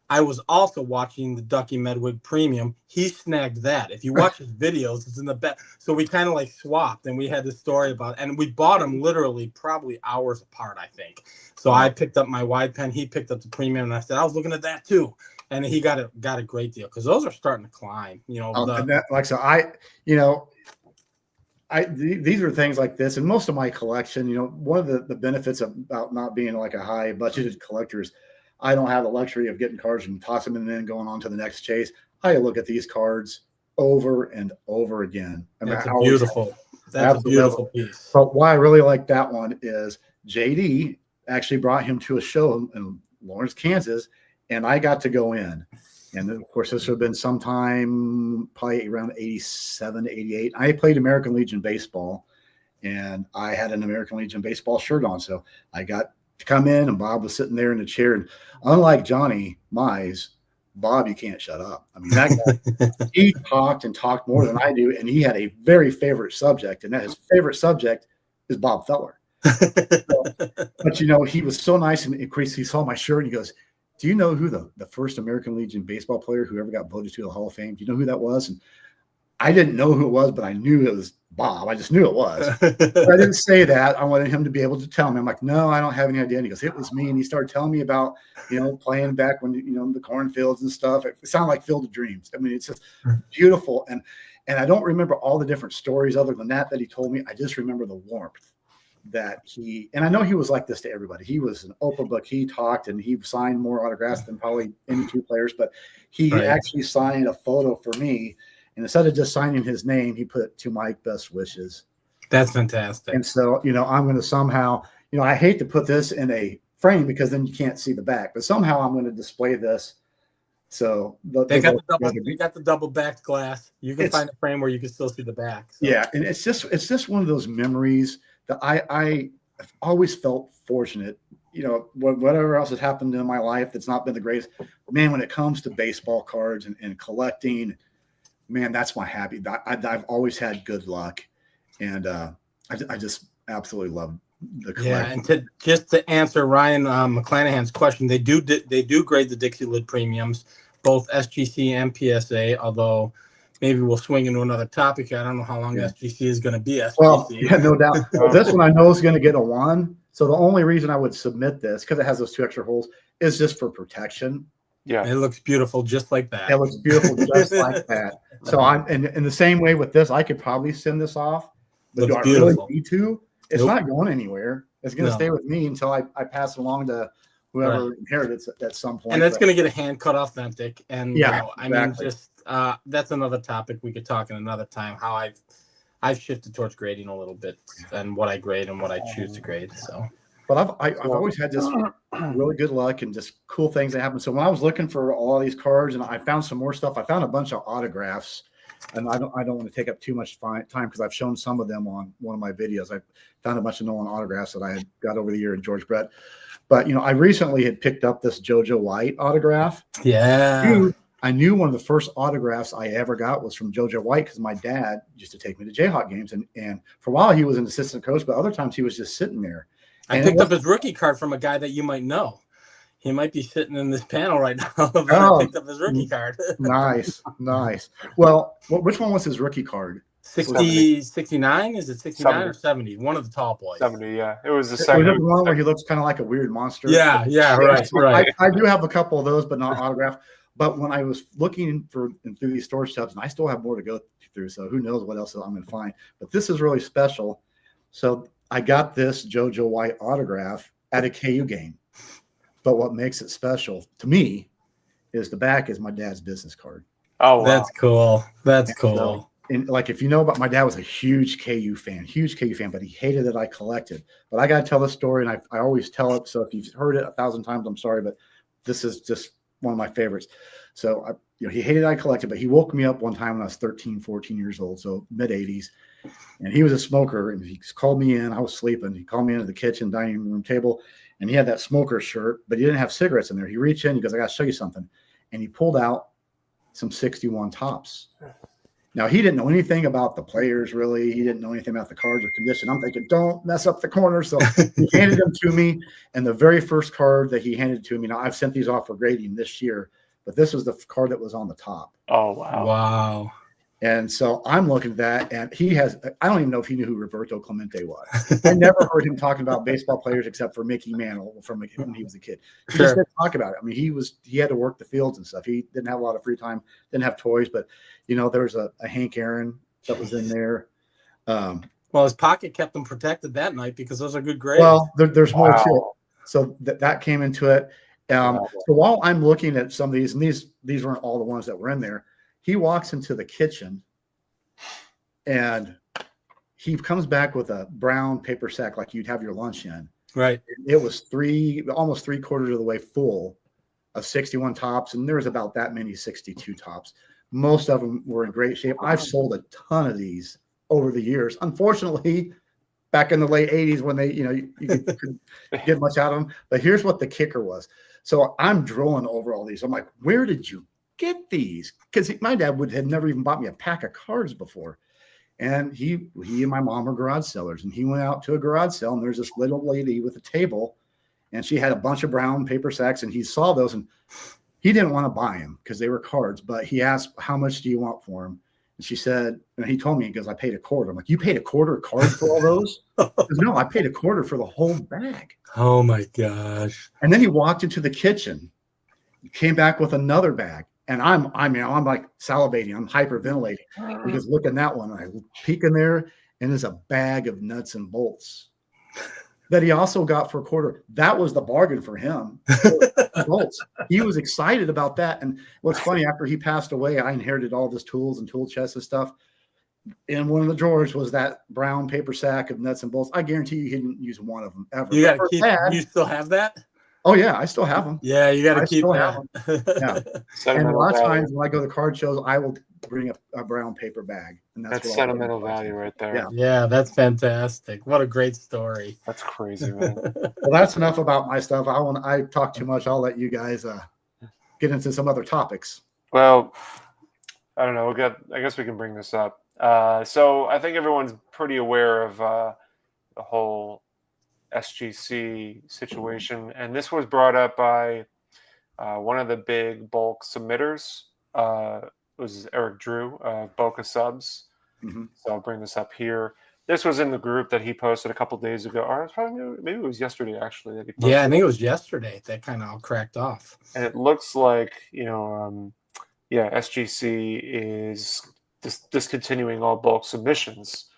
I was also watching the Ducky Medwig Premium. He snagged that. If you watch his videos, it's in the back. So we kind of like swapped, and we had this story about, and we bought them literally probably hours apart, I think. So I picked up my wide pen. He picked up the Premium, and I said, I was looking at that too. And he got a great deal because those are starting to climb. These are things like this, and most of my collection. One of the benefits about not being like a high budgeted collector is I don't have the luxury of getting cards and tossing them and then going on to the next chase. I look at these cards over and over again. That's beautiful. That's a beautiful piece. But why I really like that one is JD actually brought him to a show in Lawrence, Kansas. And I got to go in. And of course, this would have been sometime probably around 87, 88. I played American Legion baseball, and I had an American Legion baseball shirt on. So I got to come in, and Bob was sitting there in the chair. And unlike Johnny Mize, Bob, you can't shut up. I mean, that guy, he talked and talked more than I do. And he had a very favorite subject, and that his favorite subject is Bob Feller. But, he was so nice. And he saw my shirt, and he goes, do you know who the first American Legion baseball player who ever got voted to the Hall of Fame? Do you know who that was? And I didn't know who it was, but I knew it was Bob. I just knew it was. But I didn't say that. I wanted him to be able to tell me. I'm like, no, I don't have any idea. And he goes, it was me. And he started telling me about, playing back when, the cornfields and stuff. It sounded like Field of Dreams. I mean, it's just beautiful. And I don't remember all the different stories other than that he told me. I just remember the warmth that and I know he was like this to everybody. He was an open book. He talked and he signed more autographs than probably any 2 players, but he actually signed a photo for me. And instead of just signing his name, he put "To Mike, best wishes." That's fantastic. And so, I'm going to somehow, I hate to put this in a frame because then you can't see the back, but somehow I'm going to display this. So they got the double backed glass. You can find a frame where you can still see the back. So. Yeah. And it's just one of those memories that I've always felt fortunate, whatever else has happened in my life that's not been the greatest, man, when it comes to baseball cards and collecting, man, that's my happy. I've always had good luck. And I just absolutely love the collection. Yeah, and to answer Ryan McClanahan's question, they do grade the Dixie Lid Premiums, both SGC and PSA, although maybe we'll swing into another topic. I don't know how long SGC is going to be. SGC. Well, yeah, no doubt. This one I know is going to get a 1. So the only reason I would submit this, because it has those 2 extra holes, is just for protection. Yeah, it looks beautiful just like that. It looks beautiful just like that. So I'm in the same way with this. I could probably send this off, but do I really need to? It's not going anywhere. It's going to stay with me until I pass it along to whoever inherits it at some point. And it's going to get a hand cut authentic. And exactly. I mean, just that's another topic we could talk in another time. How I've shifted towards grading a little bit and what I grade and what I choose to grade. So, but I've always had just really good luck and just cool things that happen. So when I was looking for all these cards and I found some more stuff, I found a bunch of autographs. And I don't want to take up too much time because I've shown some of them on one of my videos. I found a bunch of Nolan autographs that I had got over the year in George Brett. But, I recently had picked up this JoJo White autograph. Yeah. I knew one of the first autographs I ever got was from JoJo White because my dad used to take me to Jayhawk games. And for a while, he was an assistant coach, but other times he was just sitting there. I picked up his rookie card from a guy that you might know. He might be sitting in this panel right now. I picked up his rookie card. Nice. Well, which one was his rookie card? 69? Is it 69 or 70? One of the tall boys. 70, yeah. It was the second. Was it the one where he looks kind of like a weird monster? Yeah, right. I do have a couple of those, but not autographed. But when I was looking through these storage stubs, and I still have more to go through, so who knows what else I'm going to find. But this is really special. So I got this JoJo White autograph at a KU game. But what makes it special to me is the back is my dad's business card. Oh, wow. That's cool. That's And cool. so, and like, if you know about, my dad was a huge KU fan, but he hated that I collected. But I got to tell the story, and I always tell it. So if you've heard it 1,000 times, I'm sorry, but this is just one of my favorites. So he hated that I collected, but he woke me up one time when I was 13, 14 years old, so mid 80s. And he was a smoker, and he called me in. I was sleeping. He called me into the kitchen dining room table, and he had that smoker shirt, but he didn't have cigarettes in there. He reached in, he goes, "I got to show you something," and he pulled out some 61 tops. Now, he didn't know anything about the players, really. He didn't know anything about the cards or condition. I'm thinking, don't mess up the corner. So he handed them to me, and the very first card that he handed to me, now I've sent these off for grading this year, but this was the card that was on the top. Oh, wow. Wow. And so I'm looking at that, and I don't even know if he knew who Roberto Clemente was. I never heard him talking about baseball players except for Mickey Mantle when he was a kid. He just didn't talk about it. I mean, he had to work the fields and stuff. He didn't have a lot of free time, didn't have toys, but there was a Hank Aaron that was in there. Well, his pocket kept him protected that night because those are good grades. Well, there's more to it. So that came into it. So while I'm looking at some of these, and these weren't all the ones that were in there, he walks into the kitchen and he comes back with a brown paper sack like you'd have your lunch in. Right. It was almost 3/4 of the way full of 61 tops, and there was about that many 62 tops. Most of them were in great shape. I've sold a ton of these over the years. Unfortunately, back in the late 80s when they, you couldn't get much out of them. But here's what the kicker was. So I'm drooling over all these. I'm like, where did you get these? Because my dad had never even bought me a pack of cards before. And he and my mom are garage sellers, and he went out to a garage sale, and there's this little lady with a table, and she had a bunch of brown paper sacks, and he saw those, and he didn't want to buy them because they were cards, but he asked, "How much do you want for them?" And she said, and he told me, he goes, "I paid $0.25." I'm like, "You paid $0.25 a card for all those?" He goes, "No, I paid $0.25 for the whole bag." Oh my gosh. And then he walked into the kitchen, came back with another bag. And I'm like salivating. I'm hyperventilating. We just look at that one. And I peek in there, and there's a bag of nuts and bolts that he also got for $0.25. That was the bargain for him. Bolts. He was excited about that. And what's funny, after he passed away, I inherited all of his tools and tool chests and stuff. In one of the drawers was that brown paper sack of nuts and bolts. I guarantee you he didn't use one of them ever. You got to keep. You still have that? Oh yeah, I still have them. Yeah, you got to keep that. Yeah. And a lot of times when I go to card shows, I will bring a brown paper bag, and that's sentimental value right there. Yeah, that's fantastic. What a great story. That's crazy, man. Well, that's enough about my stuff. I talk too much. I'll let you guys get into some other topics. Well, I don't know. I guess we can bring this up. So I think everyone's pretty aware of the whole SGC situation, and this was brought up by one of the big bulk submitters. It was Eric Drew, Boca Subs. Mm-hmm. So I'll bring this up here. This was in the group that he posted a couple days ago, or maybe it was yesterday actually. That he posted. Yeah, I think it was yesterday that kind of all cracked off. And it looks like SGC is discontinuing all bulk submissions.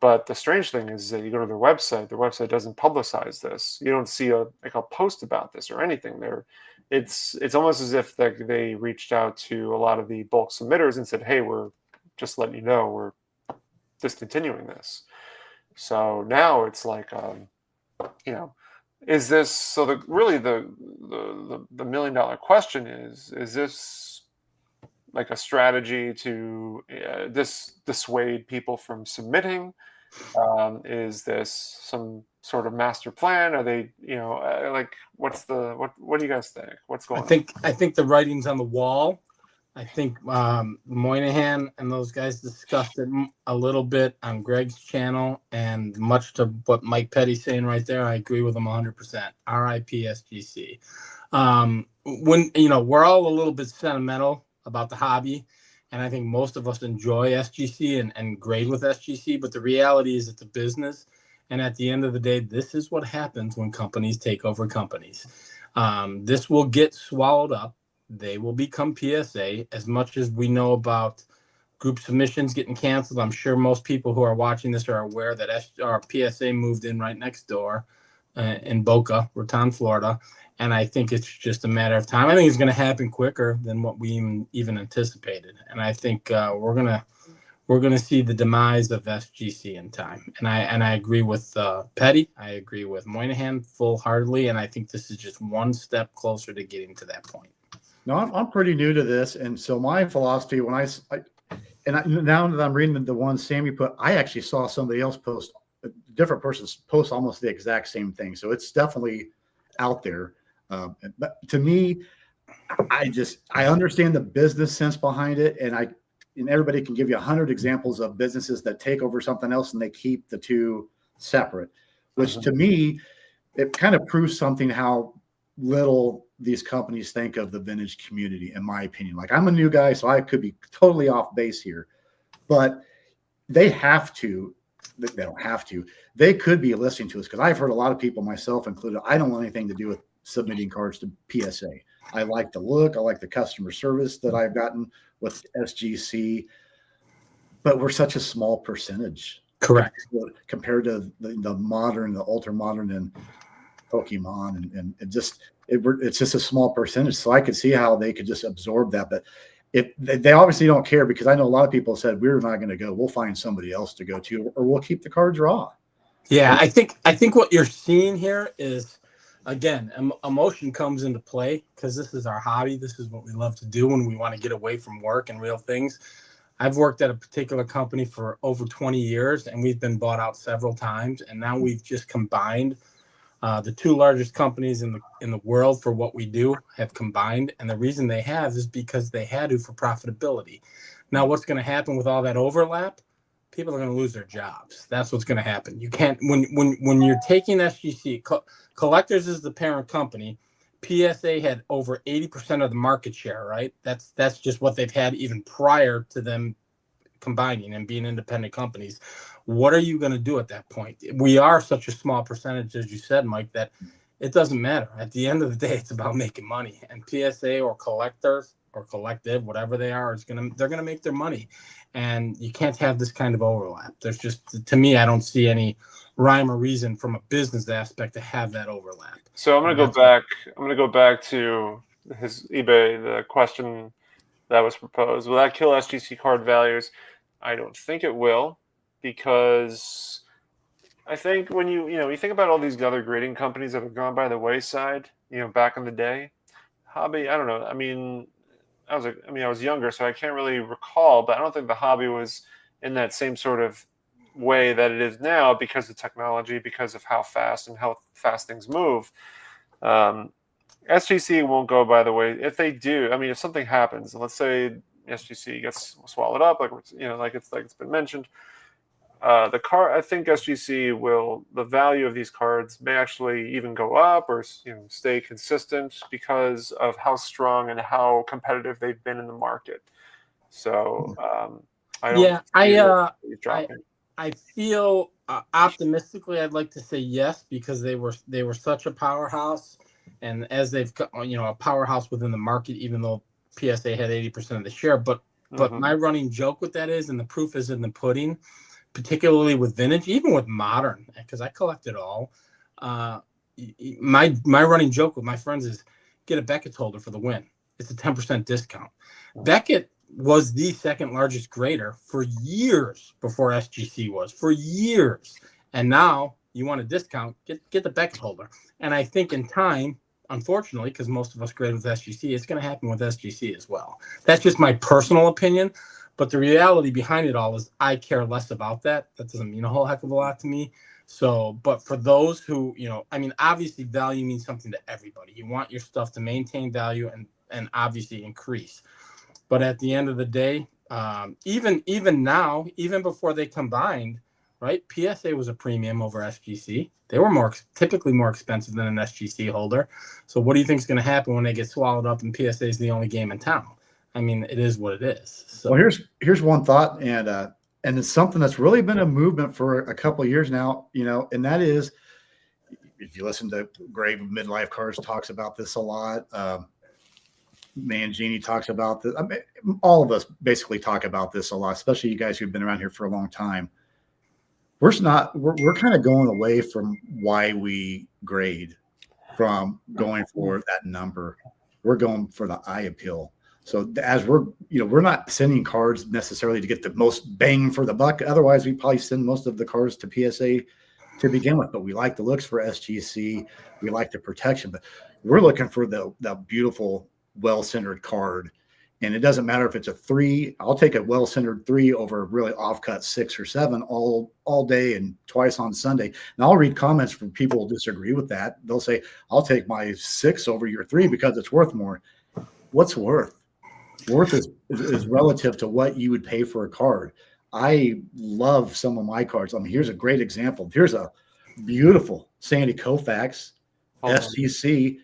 But the strange thing is that you go to their website doesn't publicize this. You don't see a post about this or anything there. It's almost as if they reached out to a lot of the bulk submitters and said, "Hey, we're just letting you know we're discontinuing this." So now it's like, is this so? The $1 million question is this like a strategy to dissuade people from submitting? Is this some sort of master plan? Are they, what do you guys think? What's going on? I think the writing's on the wall. I think Moynihan and those guys discussed it a little bit on Greg's channel, and much to what Mike Petty's saying right there, I agree with him 100%. RIP SGC. When, we're all a little bit sentimental about the hobby, and I think most of us enjoy SGC and grade with SGC, but the reality is it's a business. And at the end of the day, this is what happens when companies take over companies. This will get swallowed up. They will become PSA. As much as we know about group submissions getting canceled, I'm sure most people who are watching this are aware that our PSA moved in right next door. in Boca Raton, Florida. And I think it's just a matter of time. I think it's going to happen quicker than what we even anticipated. And I think we're gonna see the demise of SGC in time. And I agree with Petty. I agree with Moynihan full-heartedly. And I think this is just one step closer to getting to that point. No, I'm pretty new to this, and so my philosophy when now that I'm reading the one Sammy put, I actually saw somebody else post, a different person's post almost the exact same thing. So it's definitely out there. But to me, I understand the business sense behind it, and everybody can give you 100 examples of businesses that take over something else and they keep the two separate, which to me, it kind of proves something how little these companies think of the vintage community, in my opinion. Like, I'm a new guy, so I could be totally off base here, but they don't have to. They could be listening to us, because I've heard a lot of people, myself included, I don't want anything to do with submitting cards to PSA. I like the look. I like the customer service that I've gotten with SGC, but we're such a small percentage. Correct. Compared to the modern, the ultra modern, and Pokemon, and it's just a small percentage. So I could see how they could just absorb that, but if they obviously don't care, because I know a lot of people said, we're not going to go. We'll find somebody else to go to, or we'll keep the cards raw. Yeah, I think what you're seeing here is, again, emotion comes into play, because this is our hobby. This is what we love to do when we want to get away from work and real things. I've worked at a particular company for over 20 years, and we've been bought out several times. And now we've just combined. The two largest companies in the world for what we do have combined. And the reason they have is because they had to for profitability. Now, what's going to happen with all that overlap? People are going to lose their jobs. That's what's going to happen. You can't, when you're taking SGC, Collectors is the parent company. PSA had over 80% of the market share, right? That's just what they've had even prior to them combining and being independent companies. What are you going to do at that point? We are such a small percentage, as you said, Mike, that it doesn't matter. At the end of the day, it's about making money. And PSA or Collectors or Collective, whatever they are, they're going to make their money. And you can't have this kind of overlap. There's just, to me, I don't see any rhyme or reason from a business aspect to have that overlap. So I'm going to go back to his eBay, the question that was proposed. Will that kill SGC card values? I don't think it will, because I think when you think about all these other grading companies that have gone by the wayside, back in the day, hobby, I don't know. I mean, I was younger, so I can't really recall, but I don't think the hobby was in that same sort of way that it is now, because of technology, because of how fast things move. SGC won't go by the way. If they do, I mean, if something happens, let's say SGC gets swallowed up, like it's been mentioned, I think SGC the value of these cards may actually even go up, or stay consistent, because of how strong and how competitive they've been in the market. So I feel optimistically, I'd like to say yes, because they were such a powerhouse, and as they've a powerhouse within the market, even though PSA had 80% of the share. But my running joke with that is, and the proof is in the pudding, particularly with vintage, even with modern, because I collect it all. My running joke with my friends is, get a Beckett holder for the win. It's a 10% discount. Beckett was the second largest grader for years before SGC was, for years. And now you want a discount, get the Beckett holder. And I think in time, unfortunately, because most of us grade with SGC, it's going to happen with SGC as well. That's just my personal opinion. But the reality behind it all is, I care less about that. That doesn't mean a whole heck of a lot to me. So, but for those who, obviously value means something to everybody. You want your stuff to maintain value and obviously increase. But at the end of the day, even now, even before they combined, right? PSA was a premium over SGC. They were typically more expensive than an SGC holder. So what do you think is going to happen when they get swallowed up and PSA is the only game in town? I mean, it is what it is. So. Well, here's one thought, and it's something that's really been a movement for a couple of years now, and that is, if you listen to Grave Midlife Cards talks about this a lot. Mangini talks about this. I mean, all of us basically talk about this a lot, especially you guys who've been around here for a long time. we're kind of going away from why we grade, from going for that number. We're going for the eye appeal. So as we're not sending cards necessarily to get the most bang for the buck. Otherwise, we probably send most of the cards to PSA to begin with. But we like the looks for SGC. We like the protection. But we're looking for the beautiful, well-centered card. And it doesn't matter if it's a 3. I'll take a well-centered 3 over a really off-cut 6 or 7 all day and twice on Sunday. And I'll read comments from people who disagree with that. They'll say, I'll take my 6 over your 3 because it's worth more. What's worth? Worth is relative to what you would pay for a card. I love some of my cards. I mean, here's a great example. Here's a beautiful Sandy Koufax SGC.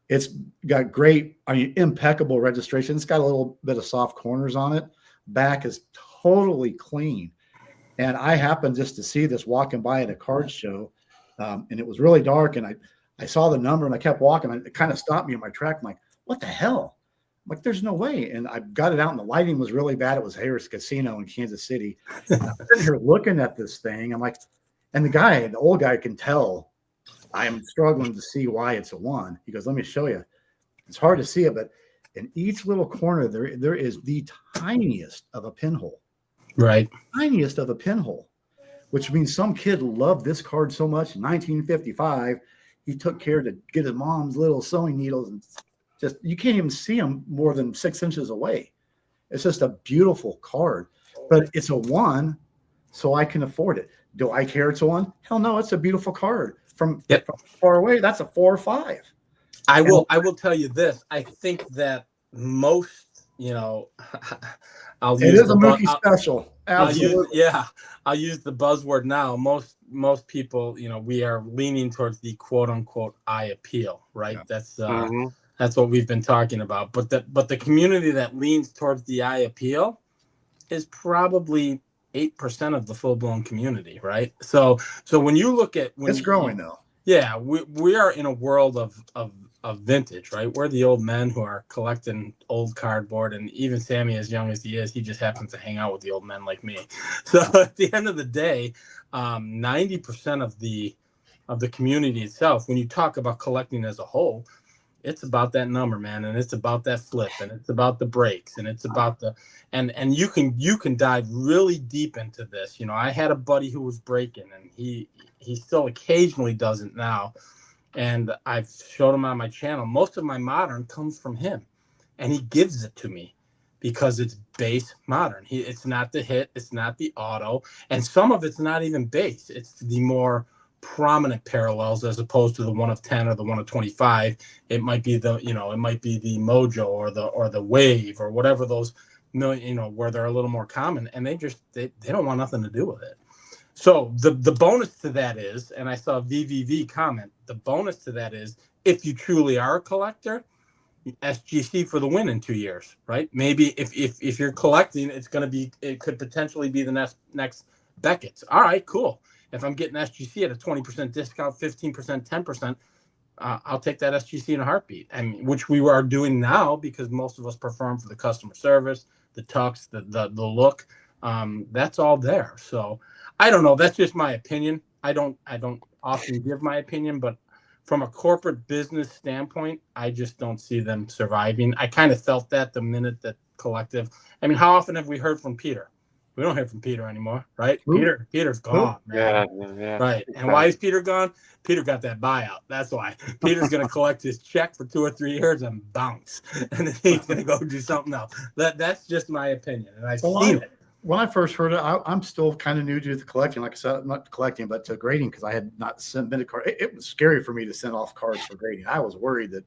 It's got great, impeccable registration. It's got a little bit of soft corners on it. Back is totally clean. And I happened just to see this walking by at a card show, and it was really dark. And I saw the number, and I kept walking. And it kind of stopped me in my track. I'm like, what the hell? I'm like, there's no way. And I got it out, and the lighting was really bad. It was Harris Casino in Kansas City. And I'm sitting here looking at this thing. I'm like, and the old guy can tell I am struggling to see why it's a 1. He goes, let me show you. It's hard to see it, but in each little corner, there is the tiniest of a pinhole. Right. Tiniest of a pinhole, which means some kid loved this card so much in 1955, he took care to get his mom's little sewing needles, and just, you can't even see them more than 6 inches away. It's just a beautiful card, but it's a 1, so I can afford it. Do I care it's a 1? Hell no, it's a beautiful card. From far away, that's a 4 or 5. I will tell you this. I think that most, It is a Mookie special. Absolutely. I'll use the buzzword now. Most people, we are leaning towards the quote unquote eye appeal, right? Yeah. That's what we've been talking about. But the community that leans towards the eye appeal is probably 8% of the full-blown community, right? So when you look at it's growing though. Yeah, we are in a world of vintage, right? We're the old men who are collecting old cardboard, and even Sammy, as young as he is, he just happens to hang out with the old men like me. So at the end of the day, 90% of the community itself, when you talk about collecting as a whole, it's about that number, man, and it's about that flip, and it's about the breaks, and it's about the and you can dive really deep into this. I had a buddy who was breaking, and he still occasionally does it now, and I've showed him on my channel. Most of my modern comes from him, and he gives it to me because it's base modern. It's not the hit, it's not the auto, and some of it's not even base. It's the more prominent parallels as opposed to the 1 of 10 or the 1 of 25. It might be the Mojo or the Wave or whatever those where they're a little more common, and they don't want nothing to do with it. So the bonus to that is, and I saw VVV comment, the bonus to that is, if you truly are a collector, SGC for the win in 2 years, right? Maybe if you're collecting, it could potentially be the next Beckett's. All right, cool. If I'm getting SGC at a 20% discount, 15%, 10%, I'll take that SGC in a heartbeat. Which we are doing now because most of us prefer them for the customer service, the tux, the look. That's all there. So I don't know. That's just my opinion. I don't often give my opinion, but from a corporate business standpoint, I just don't see them surviving. I kind of felt that the minute that Collective. How often have we heard from Peter? We don't hear from Peter anymore, right? Ooh. Peter's gone, man. Yeah. Right. And why is Peter gone? Peter got that buyout. That's why. Peter's going to collect his check for 2 or 3 years and bounce. And then he's going to go do something else. That's just my opinion. And I've seen it. When I first heard it, I'm still kind of new to the collecting. Like I said, not collecting, but to grading, because I had not submitted cards. It was scary for me to send off cards for grading. I was worried that,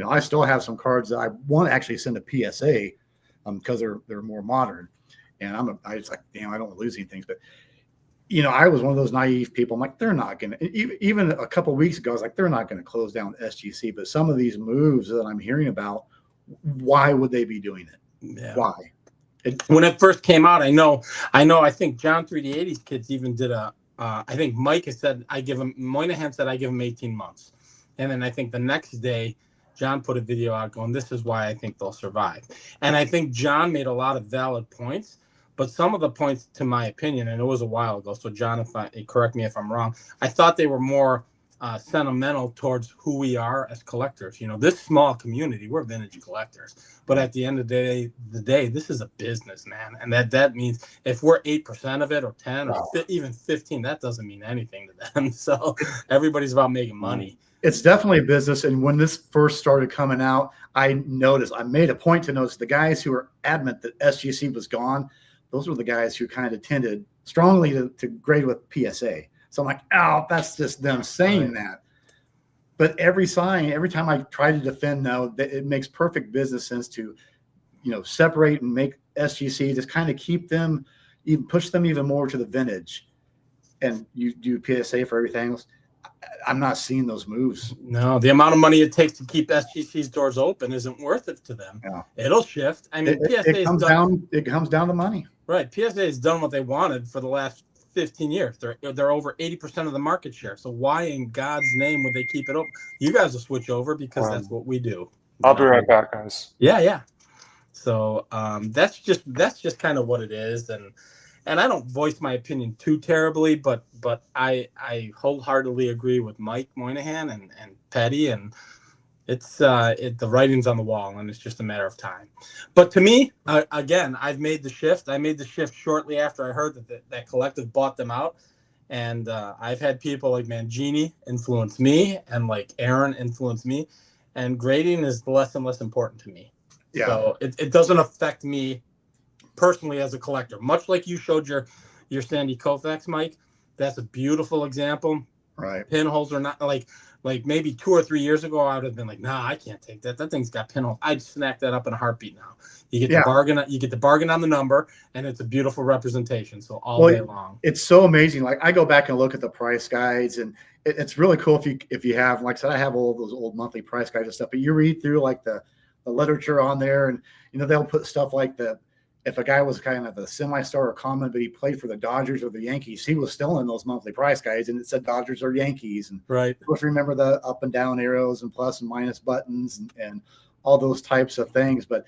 I still have some cards that I want to actually send a PSA because they're more modern. And I was like, damn, I don't want to lose anything. But, I was one of those naive people. I'm like, they're not going to, even a couple of weeks ago, I was like, they're not going to close down SGC. But some of these moves that I'm hearing about, why would they be doing it? Yeah. Why? When it first came out, I think John 3D80's kids even did I think Mike has said, Moynihan said, I give him 18 months. And then I think the next day, John put a video out going, this is why I think they'll survive. And I think John made a lot of valid points. But some of the points, to my opinion, and it was a while ago, so John, correct me if I'm wrong, I thought they were more sentimental towards who we are as collectors. You know, this small community, we're vintage collectors, but at the end of the day, this is a business, man, and that means if we're 8% of it, or 10, or even 15, that doesn't mean anything to them. So everybody's about making money. It's definitely a business. And when this first started coming out, I made a point to notice the guys who were adamant that SGC was gone. Those were the guys who kind of tended strongly to grade with PSA. So I'm like, oh, that's just them saying that. But every time I try to defend now, it makes perfect business sense to, separate and make SGC, just kind of keep them, even push them even more to the vintage. And you do PSA for everything else. I'm not seeing those moves. No, the amount of money it takes to keep SGC's doors open isn't worth it to them. Yeah. It'll shift. I mean, it comes down to money. Right. PSA has done what they wanted for the last 15 years. They're over 80% of the market share. So why in God's name would they keep it open? You guys will switch over because that's what we do. I'll be right back, guys. Yeah. So that's just kind of what it is. And I don't voice my opinion too terribly, but I wholeheartedly agree with Mike Moynihan and Petty, and it's the writing's on the wall, and it's just a matter of time. But to me, again, I've made the shift. I made the shift shortly after I heard that Collective bought them out, and I've had people like Mangini influence me, and like Aaron influence me, and grading is less and less important to me. Yeah. So it doesn't affect me personally as a collector, much like you showed your Sandy Koufax, Mike. That's a beautiful example. Right. Pinholes are not like maybe 2 or 3 years ago, I would have been like, nah, I can't take that. That thing's got pinholes. I'd snack that up in a heartbeat now. You get the bargain. You get the bargain on the number, and it's a beautiful representation. So all day long. It's so amazing. Like I go back and look at the price guides, and it's really cool if you have, like I said, I have all those old monthly price guides and stuff. But you read through like the literature on there, and they'll put stuff like if a guy was kind of a semi-star or common, but he played for the Dodgers or the Yankees, he was still in those monthly price guides, and it said Dodgers or Yankees. And right. Of course, remember the up and down arrows and plus and minus buttons and all those types of things. But,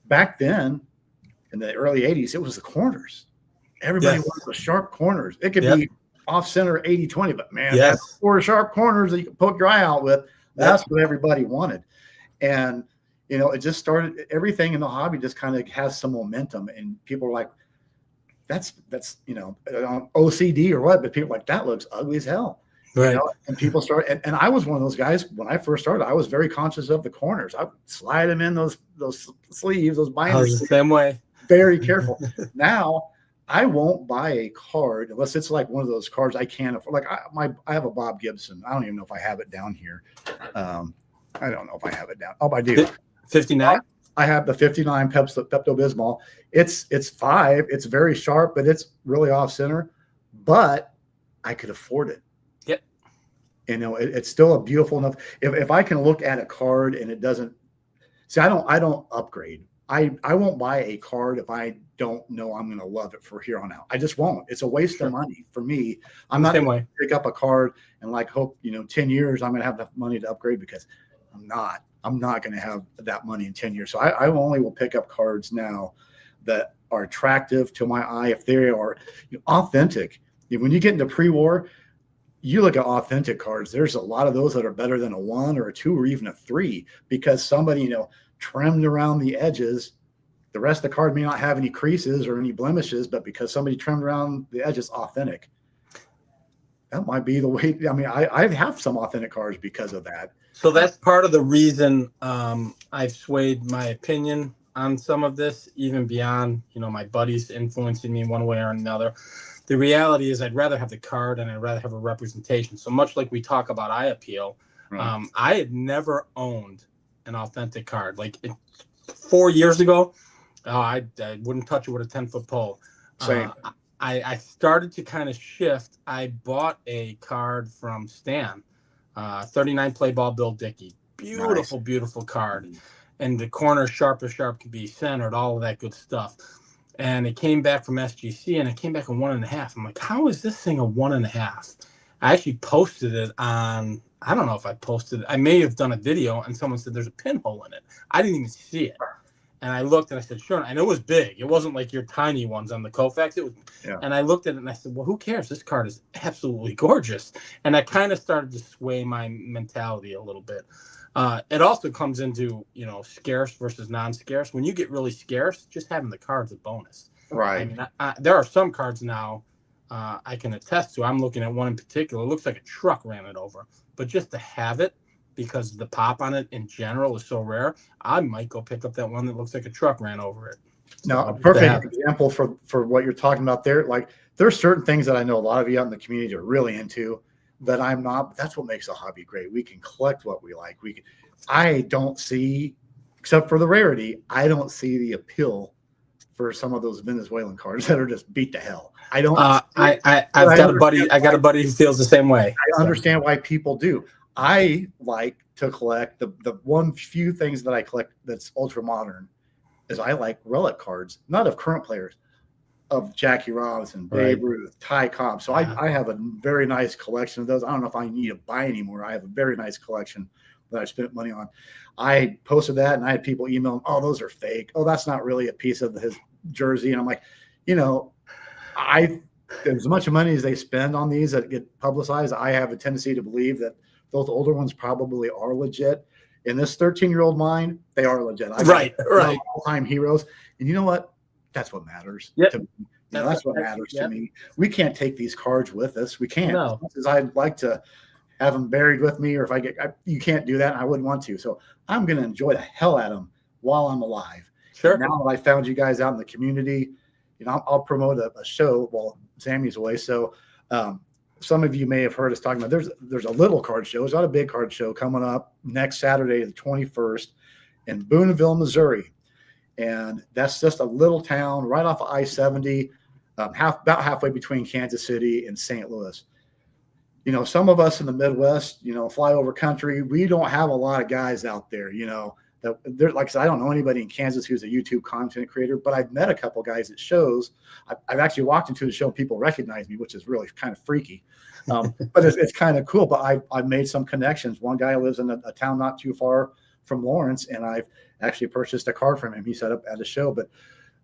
back then in the early 80s, it was the corners. Everybody wanted the sharp corners. It could be off center 80-20, but man, that's 4 sharp corners that you can poke your eye out with. That's what everybody wanted. And, it just started, everything in the hobby just kind of has some momentum, and people are like, that's OCD or what, but people are like, that looks ugly as hell. Right. And people start, and I was one of those guys when I first started. I was very conscious of the corners. I would slide them in those sleeves, those binders. I was the same way. Very careful. Now I won't buy a card unless it's like one of those cards I can't afford. Like I have a Bob Gibson. I don't even know if I have it down here. I don't know if I have it down. Oh, I do. 59. I have the 59 Pepto-Bismol. It's 5. It's very sharp, but it's really off center. But I could afford it. Yep. It's still a beautiful enough. If I can look at a card and it doesn't see, I don't upgrade. I won't buy a card if I don't know I'm going to love it for here on out. I just won't. It's a waste of money for me. I'm not going to pick up a card and hope 10 years I'm going to have the money to upgrade, because I'm not going to have that money in 10 years. So I only will pick up cards now that are attractive to my eye if they are authentic. When you get into pre-war, you look at authentic cards, there's a lot of those that are better than a 1 or a 2 or even a 3, because somebody, trimmed around the edges. The rest of the card may not have any creases or any blemishes, but because somebody trimmed around the edges, authentic. That might be the way. I mean, I have some authentic cards because of that. So that's part of the reason I've swayed my opinion on some of this, even beyond, my buddies influencing me one way or another. The reality is I'd rather have the card, and I'd rather have a representation. So much like we talk about eye appeal, right. I had never owned an authentic card. 4 years ago, I wouldn't touch it with a 10-foot pole. Same. I started to kind of shift. I bought a card from Stan, 39 play ball Bill Dickey. Beautiful, nice. Beautiful card. And the corner sharp as sharp can be centered, all of that good stuff. And it came back from SGC, and it came back a 1.5. I'm like, how is this thing a 1.5? I actually posted it on, I don't know if I posted it. I may have done a video, and someone said there's a pinhole in it. I didn't even see it. And I looked and I said, sure. And it was big. It wasn't like your tiny ones on the Koufax. It was, and I looked at it and I said, well, who cares? This card is absolutely gorgeous. And that kind of started to sway my mentality a little bit. It also comes into, scarce versus non-scarce. When you get really scarce, just having the card's a bonus. Right. I mean, there are some cards now I can attest to. I'm looking at one in particular. It looks like a truck ran it over. But just to have it, because the pop on it in general is so rare, I might go pick up that one that looks like a truck ran over it. Now, a perfect example for what you're talking about there. Like, there are certain things that I know a lot of you out in the community are really into that I'm not. That's what makes a hobby great. We can collect what we like. I don't see, except for the rarity, I don't see the appeal for some of those Venezuelan cards that are just beat to hell. I don't. I've got a buddy. I got a buddy who feels the same way. I understand why people do. I like to collect the one few things that I collect that's ultra modern is I like relic cards, not of current players, of Jackie Robinson, Babe Ruth, Ty Cobb. So I have a very nice collection of those. I don't know if I need to buy anymore. I have a very nice collection that I spent money on. I posted that and I had people email, oh, those are fake. Oh, that's not really a piece of his jersey. And I'm like, as much money as they spend on these that get publicized, I have a tendency to believe that those older ones probably are legit. In this 13-year-old mind, they are legit. Right. All-time heroes. And you know what? That's what matters to me. That's what matters to me. We can't take these cards with us. We can't. No. As much as I'd like to have them buried with me, or if you can't do that, and I wouldn't want to. So I'm going to enjoy the hell out of them while I'm alive. Sure. And now that I found you guys out in the community, I'll promote a show while Sammy's away. So some of you may have heard us talking about there's a little card show. It's not a big card show coming up next Saturday, the 21st in Boonville, Missouri. And that's just a little town right off of I-70, about halfway between Kansas City and St. Louis. Some of us in the Midwest, flyover country, we don't have a lot of guys out there, that like I said, I don't know anybody in Kansas who's a YouTube content creator, but I've met a couple guys at shows. I've actually walked into the show and people recognize me, which is really kind of freaky. But it's kind of cool. But I've made some connections. One guy lives in a town not too far from Lawrence, and I've actually purchased a card from him. He set up at a show. But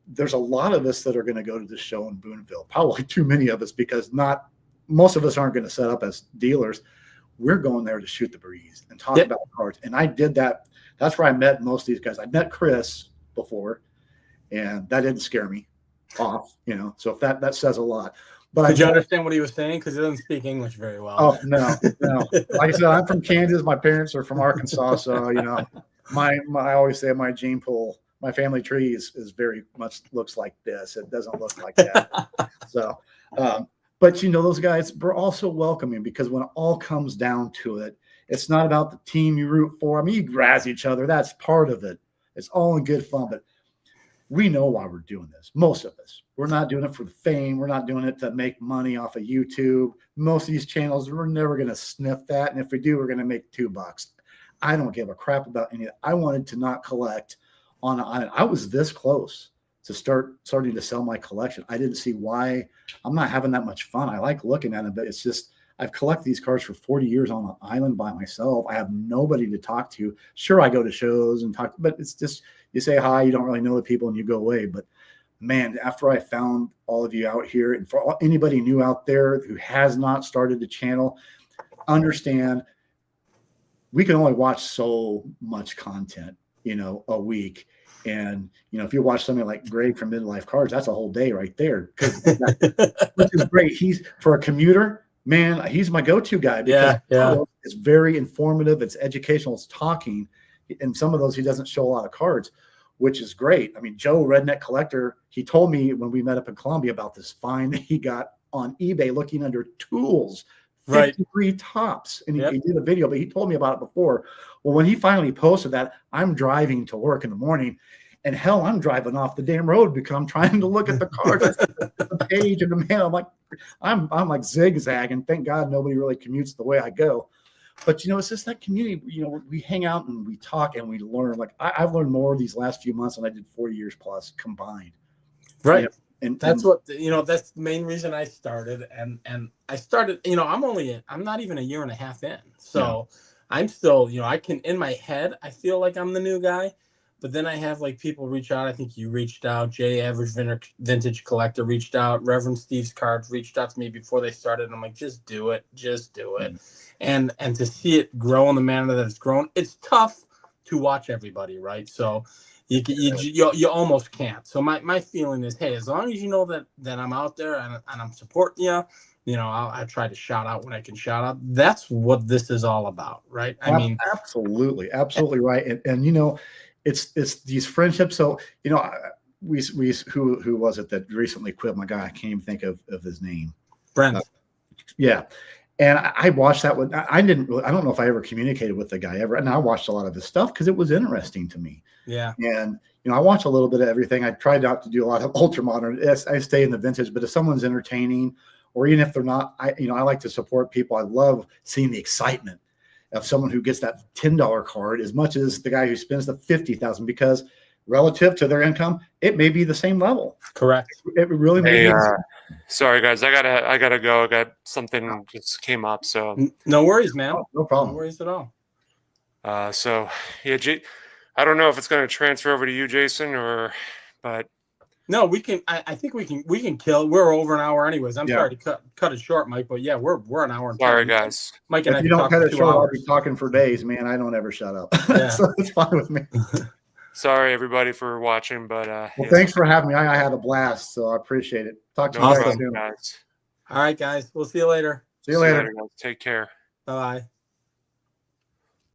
there's a lot of us that are going to go to this show in Boonville. Probably too many of us, because most of us aren't going to set up as dealers. We're going there to shoot the breeze and talk about cards. And I did that. That's where I met most of these guys. I met Chris before, and that didn't scare me off, So if that says a lot. But did you understand what he was saying? Because he doesn't speak English very well. Oh no. Like I said, I'm from Kansas. My parents are from Arkansas, so I always say my gene pool, my family tree is very much looks like this. It doesn't look like that. So, but those guys were also welcoming, because when it all comes down to it, it's not about the team you root for. I mean, you razz each other. That's part of it. It's all in good fun, but we know why we're doing this. Most of us. We're not doing it for the fame. We're not doing it to make money off of YouTube. Most of these channels, we're never going to sniff that. And if we do, we're going to make $2. I don't give a crap about any of that. I wanted to not collect on it. I was this close to starting to sell my collection. I didn't see why. I'm not having that much fun. I like looking at them, but it's just, I've collected these cards for 40 years on an island by myself. I have nobody to talk to. Sure, I go to shows and talk, but it's just, you say hi, you don't really know the people, and you go away. But man, after I found all of you out here, and for anybody new out there who has not started the channel, understand we can only watch so much content, a week. And, if you watch something like Greg from Midlife Cards, that's a whole day right there. Which is great. He's, for a commuter, man, he's my go-to guy. Yeah. It's very informative. It's educational. It's talking. And some of those, he doesn't show a lot of cards, which is great. I mean, Joe, Redneck Collector, he told me when we met up in Columbia about this find that he got on eBay looking under tools, 53 tops. And he did a video, but he told me about it before. Well, when he finally posted that, I'm driving to work in the morning, and hell, I'm driving off the damn road because I'm trying to look at the cards, the page and the man. I'm like zigzagging. Thank God nobody really commutes the way I go. But it's just that community. We hang out and we talk and we learn. Like I've learned more these last few months than I did 40 years plus combined. Right. And that's what that's the main reason I started. And I started. I'm not even a year and a half in. So I'm still. I can in my head I feel like I'm the new guy, But then I have like people reach out. I think you reached out. Jay, Average Vintage Collector, reached out. Reverend Steve's Cards reached out to me before they started. And I'm like, just do it. Just do it. And to see it grow in the manner that it's grown, it's tough to watch everybody, right? So you almost can't. So my feeling is, hey, as long as you know that I'm out there and I'm supporting you, you know, I try to shout out when I can shout out. That's what this is all about, right? I mean, absolutely right. And you know, it's these friendships. So you know, we who was it that recently quit? My guy, I can't even think of his name. Brent. Yeah. And I watched that one. I don't know if I ever communicated with the guy ever. And I watched a lot of his stuff because it was interesting to me. Yeah. And, you know, I watch a little bit of everything. I tried not to do a lot of ultra modern. I stay in the vintage, but if someone's entertaining, or even if they're not, I like to support people. I love seeing the excitement of someone who gets that $10 card as much as the guy who spends the $50,000, because relative to their income, it may be the same level. Correct. It really may be. Sorry guys, I gotta go. I got something just came up, so no worries, man. Oh, no problem. No worries at all. So yeah, I don't know if it's going to transfer over to you, Jason, but no, we can. I think we can kill. We're over an hour anyways. I'm sorry to cut it short, Mike, but yeah, we're an hour. And sorry, guys. Mike and if I you can don't talk cut it for 2 short, I'll hours. be talking for days, man. I don't ever shut up. Yeah. So it's fine with me. Sorry, everybody, for watching, but well, yeah. Thanks for having me. I had a blast, so I appreciate it. Talk to you guys soon. Guys. All right, guys. We'll see you later. See you later. Guys. Take care. Bye.